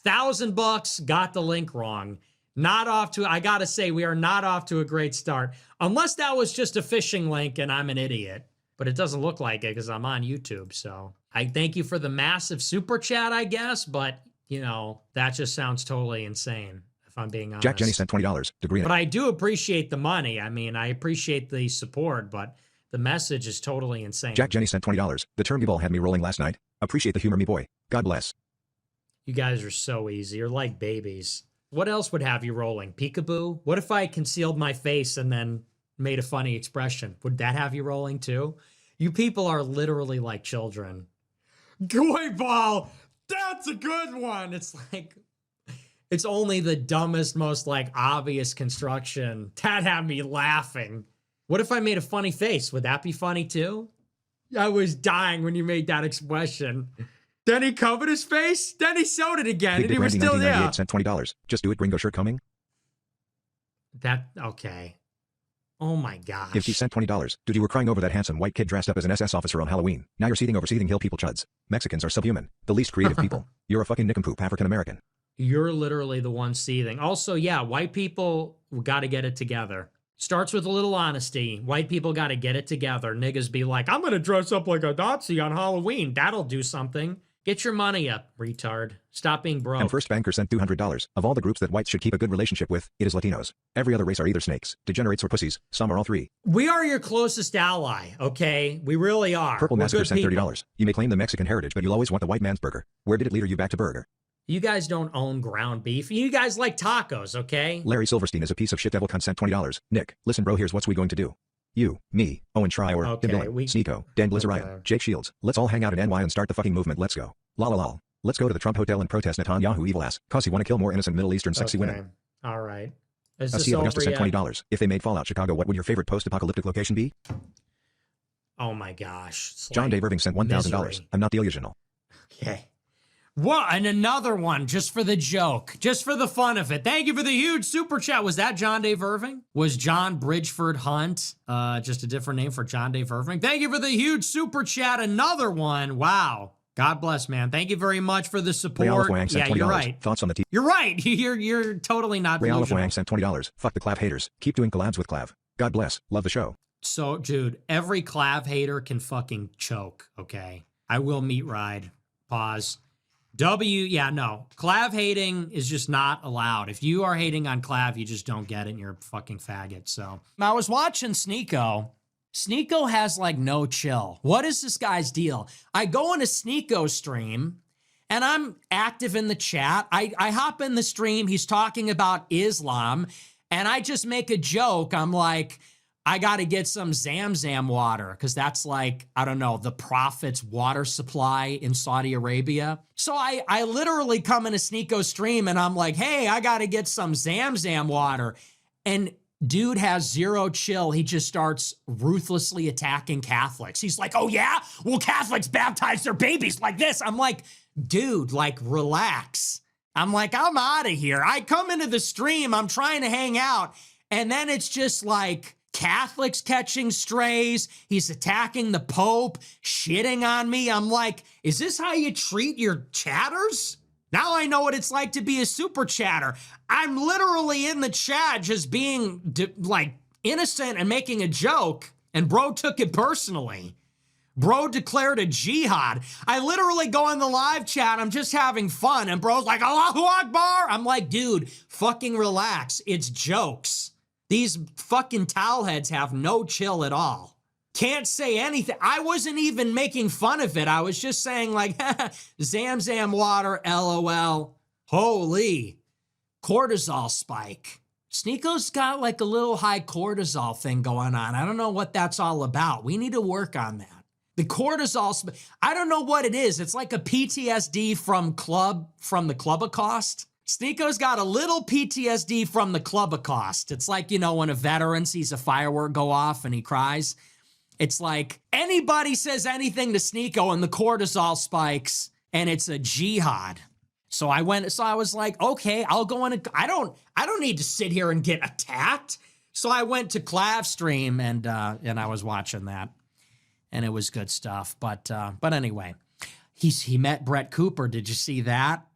$1,000 got the link wrong. Not off to, I gotta say, we are not off to a great start. Unless that was just a phishing link and I'm an idiot. But it doesn't look like it because I'm on YouTube. So I thank you for the massive super chat, I guess. But, that just sounds totally insane, if I'm being honest. Jack Jenny sent $20. Degree in it. But I do appreciate the money. I mean, I appreciate the support, but the message is totally insane. Jack Jenny sent $20. The term ball had me rolling last night. Appreciate the humor, me boy. God bless. You guys are so easy. You're like babies. What else would have you rolling? Peekaboo? What if I concealed my face and then made a funny expression? Would that have you rolling too? You people are literally like children. Goy ball! That's a good one! It's like, it's only the dumbest, most like obvious construction. That had me laughing. What if I made a funny face? Would that be funny too? I was dying when you made that expression. Then he covered his face. Then he showed it again, Big and he Dick was Randy still there. 1998 sent $20. Just do it, Gringo shirt coming. Okay. Oh my gosh. If he sent $20, dude, you were crying over that handsome white kid dressed up as an SS officer on Halloween. Now you're seething over Seething Hill people chuds. Mexicans are subhuman. The least creative people. You're a fucking nincompoop African American. You're literally the one seething. Also, yeah, white people got to get it together. Starts with a little honesty. White people got to get it together. Niggas be like, I'm going to dress up like a Nazi on Halloween. That'll do something. Get your money up, retard. Stop being broke. And First Banker sent $200. Of all the groups that whites should keep a good relationship with, it is Latinos. Every other race are either snakes, degenerates, or pussies. Some are all three. We are your closest ally, okay? We really are. Purple We're Massacre good sent people. $30. You may claim the Mexican heritage, but you'll always want the white man's burger. Where did it lead you back to burger? You guys don't own ground beef. You guys like tacos, okay? Larry Silverstein is a piece of shit devil cunt sent $20. Nick, listen bro, here's what's we going to do. You, me, Owen Trior, Okay, Tim Dillon, Sneeko, Dan Blizzarian, Okay. Jake Shields. Let's all hang out at NY and start the fucking movement. Let's go. Lol lol. Let's go to the Trump hotel and protest Netanyahu evil ass, cause he wanna kill more innocent Middle Eastern sexy women. All right. A Is this Sea of Augusta over sent yet? $20. If they made Fallout Chicago, what would your favorite post-apocalyptic location be? Oh my gosh. It's John like Dave Irving sent $1,000. misery. I'm not the original. Okay. What? And another one just for the joke, just for the fun of it. Thank you for the huge super chat. Was that John Dave Irving? Was John Bridgeford Hunt just a different name for John Dave Irving? Thank you for the huge super chat. Another one. Wow. God bless, man. Thank you very much for the support. Ray Olive Wang sent $20. You're right. Thoughts on the You're right. You're totally not Ray Olive delusional. Wang sent $20. Fuck the Clav haters. Keep doing collabs with Clav. God bless. Love the show. So, dude, every Clav hater can fucking choke, okay? I will meat ride. Pause. No. Clav hating is just not allowed. If you are hating on Clav, you just don't get it and you're a fucking faggot. So, I was watching Sneeko. Sneeko has like no chill. What is this guy's deal? I go into Sneeko's stream and I'm active in the chat. I hop in the stream. He's talking about Islam and I just make a joke. I'm like, I got to get some Zamzam water because that's like, I don't know, the prophet's water supply in Saudi Arabia. So I literally come into Sneeko's stream and I'm like, hey, I got to get some Zamzam water. And dude has zero chill. He just starts ruthlessly attacking Catholics. He's like, oh yeah? Well, Catholics baptize their babies like this. I'm like, dude, like, relax. I'm like, I'm out of here. I come into the stream, I'm trying to hang out, and then it's just like Catholics catching strays. He's attacking the Pope, shitting on me. I'm like, is this how you treat your chatters? Now I know what it's like to be a super chatter. I'm literally in the chat just being like innocent and making a joke, and bro took it personally. Bro declared a jihad. I literally go in the live chat, I'm just having fun, and bro's like, Allahu Akbar. I'm like, dude, fucking relax. It's jokes. These fucking towelheads have no chill at all. Can't say anything. I wasn't even making fun of it. I was just saying like, Zamzam water, LOL. Holy cortisol spike. Sneeko's got like a little high cortisol thing going on. I don't know what that's all about. We need to work on that. The cortisol, I don't know what it is. It's like a PTSD from the Clubacost. Sneeko's got a little PTSD from the Clubacost. It's like, you know, when a veteran sees a firework go off and he cries. It's like anybody says anything to Sneeko and the cortisol spikes and it's a jihad. So I was like, okay, I'll go in. I don't need to sit here and get attacked. So I went to Clav stream and I was watching that and it was good stuff. But anyway, he met Brett Cooper. Did you see that?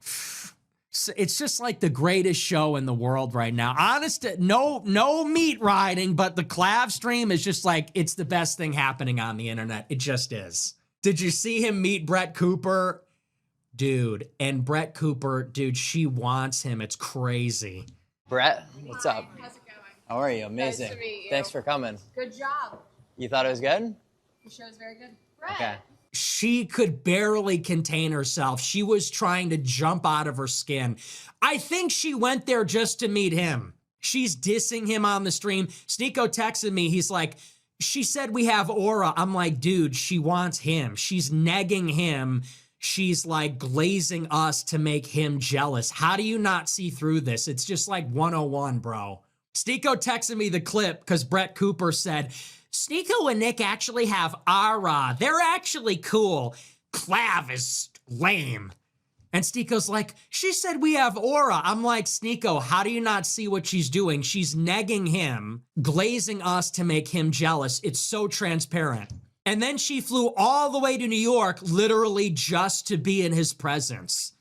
It's just like the greatest show in the world right now. Honest, no meat riding, but the Clav stream is just like, it's the best thing happening on the internet. It just is. Did you see him meet Brett Cooper? Dude, and Brett Cooper, dude, she wants him. It's crazy. Brett, what's up? How's it going? How are you? Amazing. Nice to meet you. Thanks for coming. Good job. You thought it was good? The show's very good. Brett. Okay. She could barely contain herself. She was trying to jump out of her skin. I think she went there just to meet him. She's dissing him on the stream. Sneeko texted me. He's like, she said we have aura. I'm like, dude, she wants him. She's negging him. She's like glazing us to make him jealous. How do you not see through this? It's just like 101, bro. Sneeko texted me the clip because Brett Cooper said, Sneeko and Nick actually have aura. They're actually cool. Clav is lame. And Sneeko's like, she said we have aura. I'm like, Sneeko, how do you not see what she's doing? She's negging him, glazing us to make him jealous. It's so transparent. And then she flew all the way to New York, literally just to be in his presence.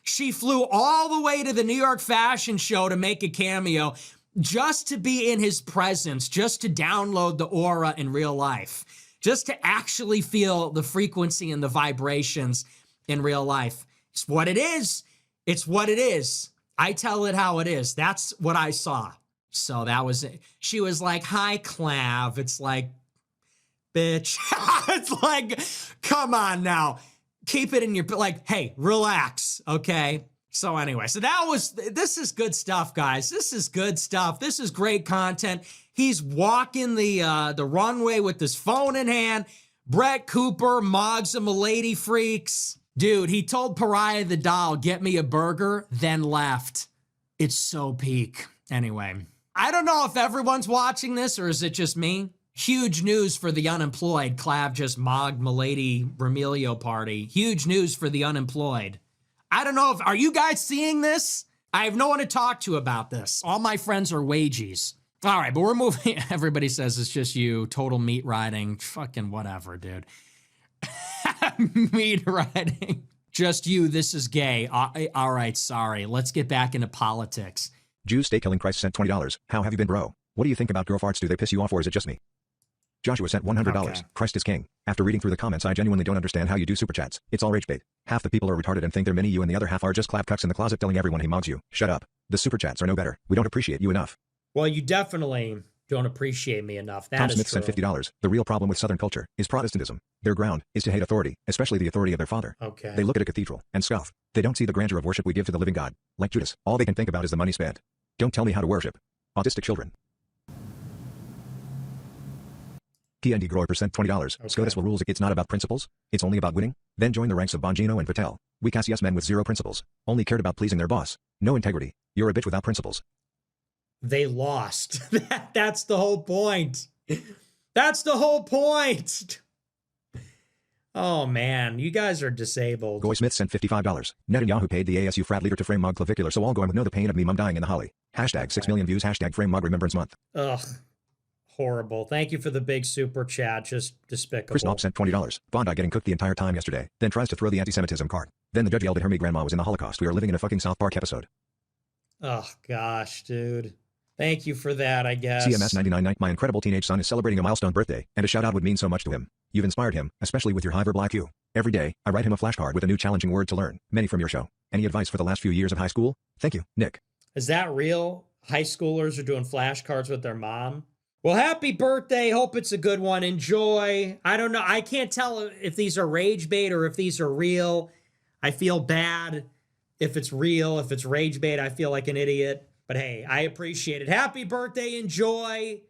She flew all the way to the New York Fashion Show to make a cameo, just to be in his presence, just to download the aura in real life, just to actually feel the frequency and the vibrations in real life. It's what it is. It's what it is. I tell it how it is. That's what I saw. So that was it. She was like, hi, Clav. It's like, bitch. It's like, come on now. Keep it in your, like, hey, relax, okay? So anyway, so this is good stuff, guys. This is good stuff. This is great content. He's walking the runway with his phone in hand. Brett Cooper, Mogs and Milady Freaks. Dude, he told Pariah the doll, get me a burger, then left. It's so peak. Anyway, I don't know if everyone's watching this or is it just me? Huge news for the unemployed. Clav just mogged Milady Remilio party. Huge news for the unemployed. I don't know if, are you guys seeing this? I have no one to talk to about this. All my friends are wages. All right, but we're moving. Everybody says it's just you. Total meat riding. Fucking whatever, dude. Meat riding. Just you. This is gay. All right, sorry. Let's get back into politics. Jews stay killing Christ sent $20. How have you been, bro? What do you think about girl farts? Do they piss you off or is it just me? Joshua sent $100. Okay. Christ is king. After reading through the comments, I genuinely don't understand how you do super chats. It's all rage bait. Half the people are retarded and think they're mini you and the other half are just clap cucks in the closet telling everyone he mogs you. Shut up. The super chats are no better. We don't appreciate you enough. Well, you definitely don't appreciate me enough. That Tom is Smith true. sent $50. The real problem with Southern culture is Protestantism. Their ground is to hate authority, especially the authority of their father. Okay. They look at a cathedral and scoff. They don't see the grandeur of worship we give to the living God. Like Judas, all they can think about is the money spent. Don't tell me how to worship. Autistic children. P&D Grower sent $20. Okay. SCOTUS will rules. It's not about principles. It's only about winning. Then join the ranks of Bongino and Patel. Weak ass yes men with zero principles. Only cared about pleasing their boss. No integrity. You're a bitch without principles. They lost. That's the whole point. That's the whole point. Oh, man. You guys are disabled. Goy Smith sent $55. Netanyahu paid the ASU frat leader to frame Mog clavicular so all goyim would know the pain of me mum dying in the holly. Hashtag 6 million views. Hashtag frame Mog remembrance month. Ugh. Horrible. Thank you for the big super chat. Just despicable. Chris Knob sent $20. Bondi getting cooked the entire time yesterday. Then tries to throw the anti-Semitism card. Then the judge yelled at her, me grandma was in the Holocaust. We are living in a fucking South Park episode. Oh, gosh, dude. Thank you for that, I guess. CMS 99 my incredible teenage son is celebrating a milestone birthday, and a shout out would mean so much to him. You've inspired him, especially with your high verbal IQ. Every day, I write him a flashcard with a new challenging word to learn. Many from your show. Any advice for the last few years of high school? Thank you, Nick. Is that real? High schoolers are doing flashcards with their mom? Well, happy birthday. Hope it's a good one. Enjoy. I don't know. I can't tell if these are rage bait or if these are real. I feel bad if it's real. If it's rage bait, I feel like an idiot. But hey, I appreciate it. Happy birthday. Enjoy.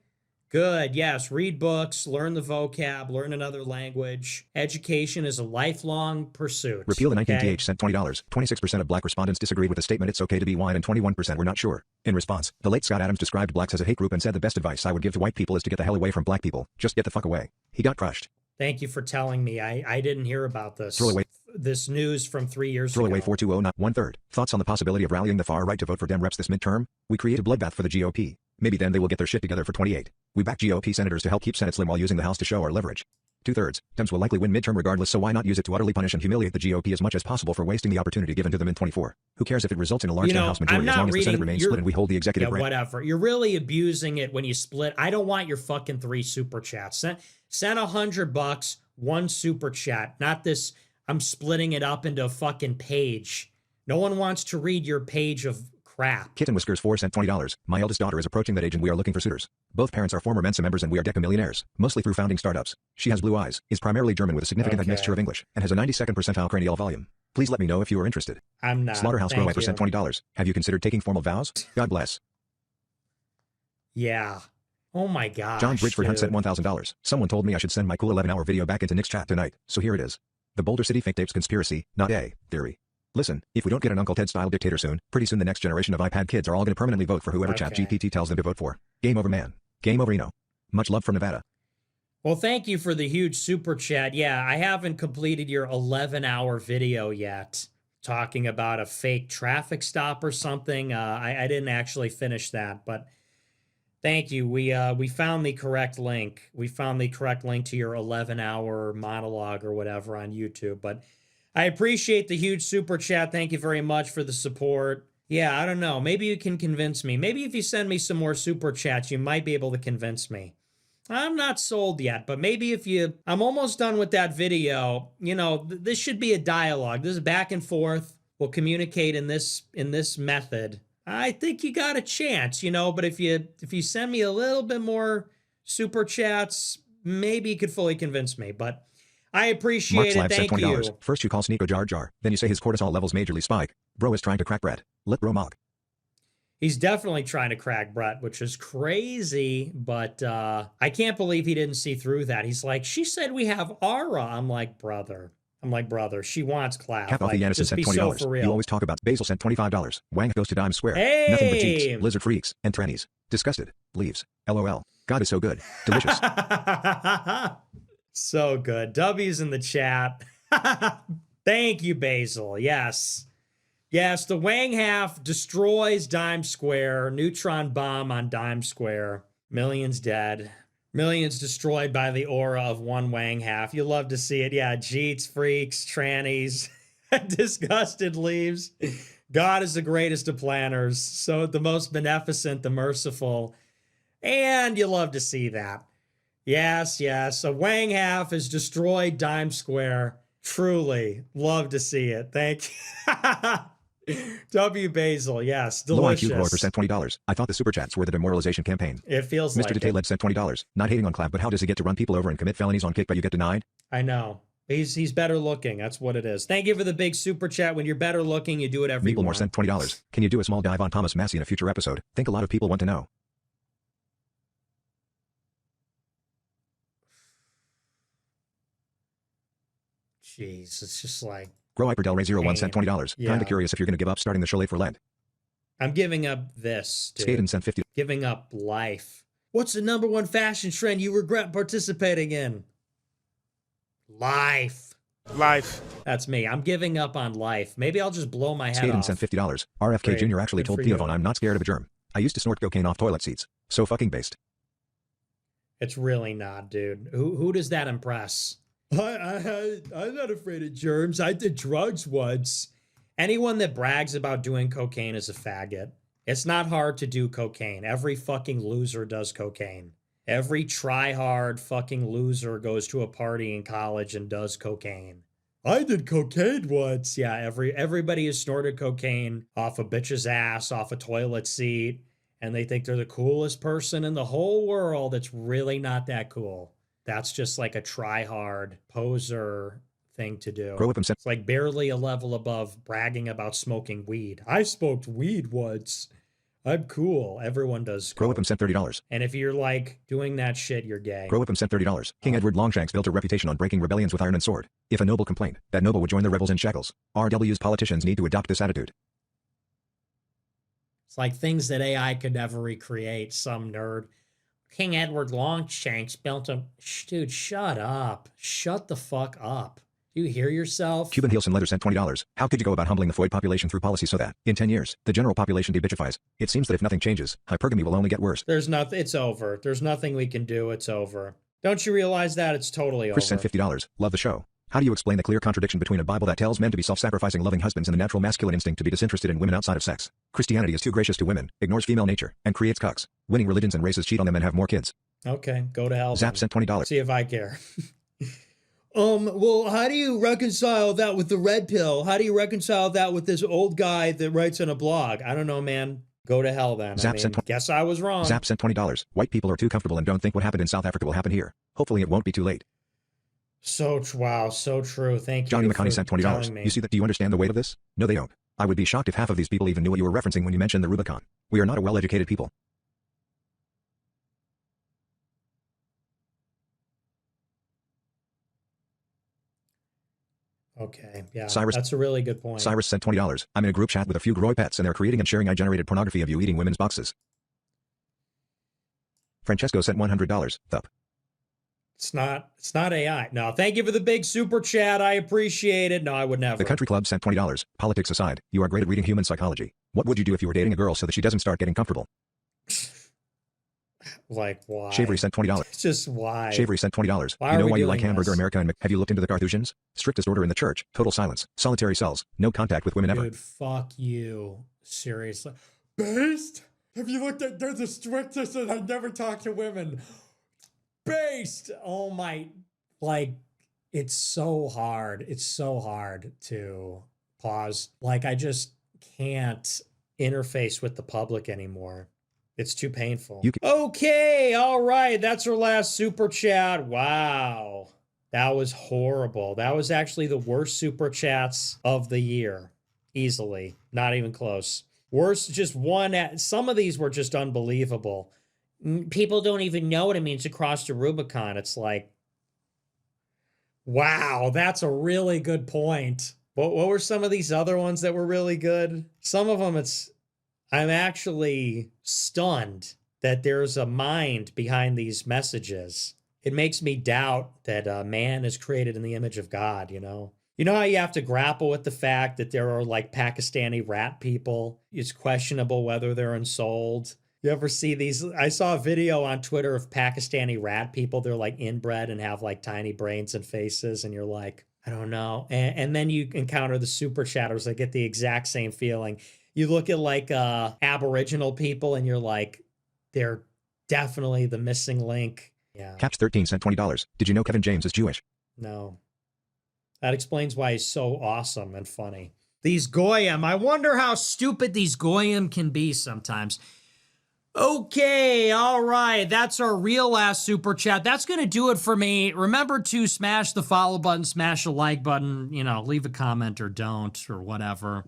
Good. Yes. Read books, learn the vocab, learn another language. Education is a lifelong pursuit. Repeal the okay? 19th sent $20. 26% of black respondents disagreed with the statement it's okay to be white and 21% were not sure. In response, the late Scott Adams described blacks as a hate group and said the best advice I would give to white people is to get the hell away from black people. Just get the fuck away. He got crushed. Thank you for telling me. I didn't hear about this. Throw away. This news from 3 years ago. Throw away 420 not 1/3. Thoughts on the possibility of rallying the far right to vote for Dem reps this midterm? We create a bloodbath for the GOP. Maybe then they will get their shit together for 28. We back GOP senators to help keep Senate slim while using the House to show our leverage. 2/3. Dems will likely win midterm regardless, so why not use it to utterly punish and humiliate the GOP as much as possible for wasting the opportunity given to them in 24? Who cares if it results in a large House majority as long as the Senate remains split and we hold the executive branch? Whatever. You're really abusing it when you split. I don't want your fucking 3 super chats. Send $100, 1 super chat. Not this, I'm splitting it up into a fucking page. No one wants to read your page of crap. Kitten Whiskers 4 sent $20. My eldest daughter is approaching that age and we are looking for suitors. Both parents are former Mensa members and we are Deca millionaires, mostly through founding startups. She has blue eyes, is primarily German with a significant admixture of English, and has a 92nd percentile cranial volume. Please let me know if you are interested. I'm not. Slaughterhouse Grow sent $20. Have you considered taking formal vows? God bless. Yeah. Oh my gosh. John Bridgeford Hunt dude. sent $1,000. Someone told me I should send my cool 11-hour video back into Nick's chat tonight, so here it is. The Boulder City fake tapes conspiracy, not a theory. Listen, if we don't get an Uncle Ted-style dictator soon, pretty soon the next generation of iPad kids are all going to permanently vote for whoever ChatGPT tells them to vote for. Game over, man. Game over, Eno. Much love from Nevada. Well, thank you for the huge super chat. Yeah, I haven't completed your 11-hour video yet, talking about a fake traffic stop or something. I didn't actually finish that, but thank you. We found the correct link. We found the correct link to your 11-hour monologue or whatever on YouTube, but I appreciate the huge super chat. Thank you very much for the support. Yeah, I don't know. Maybe you can convince me. Maybe if you send me some more super chats, you might be able to convince me. I'm not sold yet, but maybe if you... I'm almost done with that video. You know, this should be a dialogue. This is back and forth. We'll communicate in this method. I think you got a chance, you know, but if you send me a little bit more super chats, maybe you could fully convince me, but I appreciate it. Thank you. First you call Sneeko Jar Jar, then you say his cortisol levels majorly spike. Bro is trying to crack Brett. Let bro mog. He's definitely trying to crack Brett, which is crazy, but I can't believe he didn't see through that. He's like, she said we have aura. I'm like, brother, I'm like, brother, she wants clap. Cap off Like, the Yanis just sent be $20. so for real. You always talk about Basil sent $25. Wang goes to Dime Square. Hey! Nothing but jeeps, lizard freaks, and trannies. Disgusted. Leaves. LOL. God is so good. Delicious. So good. W's in the chat. Thank you, Basil. Yes. Yes, the Wang half destroys Dime Square. Neutron bomb on Dime Square. Millions dead. Millions destroyed by the aura of one Wang half. You love to see it. Yeah, jeets, freaks, trannies, disgusted leaves. God is the greatest of planners. So the most beneficent, the merciful. And you love to see that. Yes, yes. A Wang half has destroyed Dime Square. Truly. Love to see it. Thank you. W. Basil. Yes. Delicious. Low IQ Grower sent $20. I thought the super chats were the demoralization campaign. It feels Mr. like it. Detailed sent $20. Not hating on Clav, but how does he get to run people over and commit felonies on Kick but you get denied? I know. He's better looking. That's what it is. Thank you for the big super chat. When you're better looking, you do whatever you Meeplemore want. sent $20. Can you do a small dive on Thomas Massey in a future episode? Think a lot of people want to know. Jeez, it's just like, Grow Hyper Del Rey 01 sent $20. Yeah. Kinda curious if you're gonna give up starting the chalet for Lent. I'm giving up this, dude. Skaden sent $50. Giving up life. What's the number one fashion trend you regret participating in? Life. Life. That's me. I'm giving up on life. Maybe I'll just blow my head Skaden off. sent $50. RFK Great. Jr. actually Good told for Theovon you. I'm not scared of a germ. I used to snort cocaine off toilet seats. So fucking based. It's really not, dude. Who does that impress? I'm not afraid of germs. I did drugs once. Anyone that brags about doing cocaine is a faggot. It's not hard to do cocaine. Every fucking loser does cocaine. Every try-hard fucking loser goes to a party in college and does cocaine. I did cocaine once. Yeah, everybody has snorted cocaine off a bitch's ass, off a toilet seat, and they think they're the coolest person in the whole world. It's really not that cool. That's just like a try-hard poser thing to do. Grow Up and sent It's like barely a level above bragging about smoking weed. I smoked weed once. I'm cool. Everyone does. Grow Up coke. and sent $30. And if you're like doing that shit, you're gay. Grow Up and sent $30. King Edward Longshanks built a reputation on breaking rebellions with iron and sword. If a noble complained, that noble would join the rebels in shekels. RW's politicians need to adopt this attitude. It's like things that AI could never recreate. Some nerd. King Edward Longshanks built a... Dude, shut up. Shut the fuck up. Do you hear yourself? Cuban Heelson Leather sent $20. How could you go about humbling the Floyd population through policy so that, in 10 years, the general population debitchifies? It seems that if nothing changes, hypergamy will only get worse. There's nothing. It's over. There's nothing we can do. It's over. Don't you realize that? It's totally Chris over. sent $50. Love the show. How do you explain the clear contradiction between a Bible that tells men to be self-sacrificing loving husbands and the natural masculine instinct to be disinterested in women outside of sex? Christianity is too gracious to women, ignores female nature, and creates cucks. Winning religions and races cheat on them and have more kids. Okay, go to hell. Zap then. sent $20. See if I care. Well, how do you reconcile that with the red pill? How do you reconcile that with this old guy that writes on a blog? I don't know, man. Go to hell then. Zap sent guess I was wrong. Zap sent $20. White people are too comfortable and don't think what happened in South Africa will happen here. Hopefully it won't be too late. Wow, so true. Thank you. Johnny McConaughey for sent $20. telling me. You see that? Do you understand the weight of this? No, they don't. I would be shocked if half of these people even knew what you were referencing when you mentioned the Rubicon. We are not a well-educated people. Okay, yeah, Cyrus- that's a really good point. Cyrus sent $20. I'm in a group chat with a few Groy pets and they're creating and sharing AI-generated pornography of you eating women's boxes. Francesco sent $100. Thup. It's not AI. No, thank you for the big super chat. I appreciate it. No, I would never. The Country Club sent $20. Politics aside, you are great at reading human psychology. What would you do if you were dating a girl so that she doesn't start getting comfortable? Like, why? Shavery sent $20. It's just why. Shavery sent $20. Why You are know we why you like doing hamburger this? America and have you looked into the Carthusians? Strictest order in the church, total silence, solitary cells, no contact with women ever. Dude, fuck you. Seriously. Based? Have you looked at, they're the strictest and I never talk to women. Based! Oh my, like, it's so hard. It's so hard to pause. Like, I just can't interface with the public anymore. It's too painful. Okay, all right. That's our last super chat. Wow. That was horrible. That was actually the worst super chats of the year. Easily. Not even close. Worst, just one. Some of these were just unbelievable. People don't even know what it means to cross the Rubicon. It's like, Wow, that's a really good point. What were some of these other ones that were really good? Some of them, I'm actually stunned that there's a mind behind these messages. It makes me doubt that man is created in the image of God, you know? You know how you have to grapple with the fact that there are like Pakistani rat people? It's questionable whether they're ensouled. You ever see these? I saw a video on Twitter of Pakistani rat people. They're like inbred and have like tiny brains and faces. And you're like, I don't know. And then you encounter the super chatters that get the exact same feeling. You look at like Aboriginal people and you're like, they're definitely the missing link. Yeah. Caps 13 sent $20. Did you know Kevin James is Jewish? No. That explains why he's so awesome and funny. These goyim, I wonder how stupid these goyim can be sometimes. Okay, all right. That's our real last super chat. That's going to do it for me. Remember to smash the follow button, smash the like button, you know, leave a comment or don't or whatever.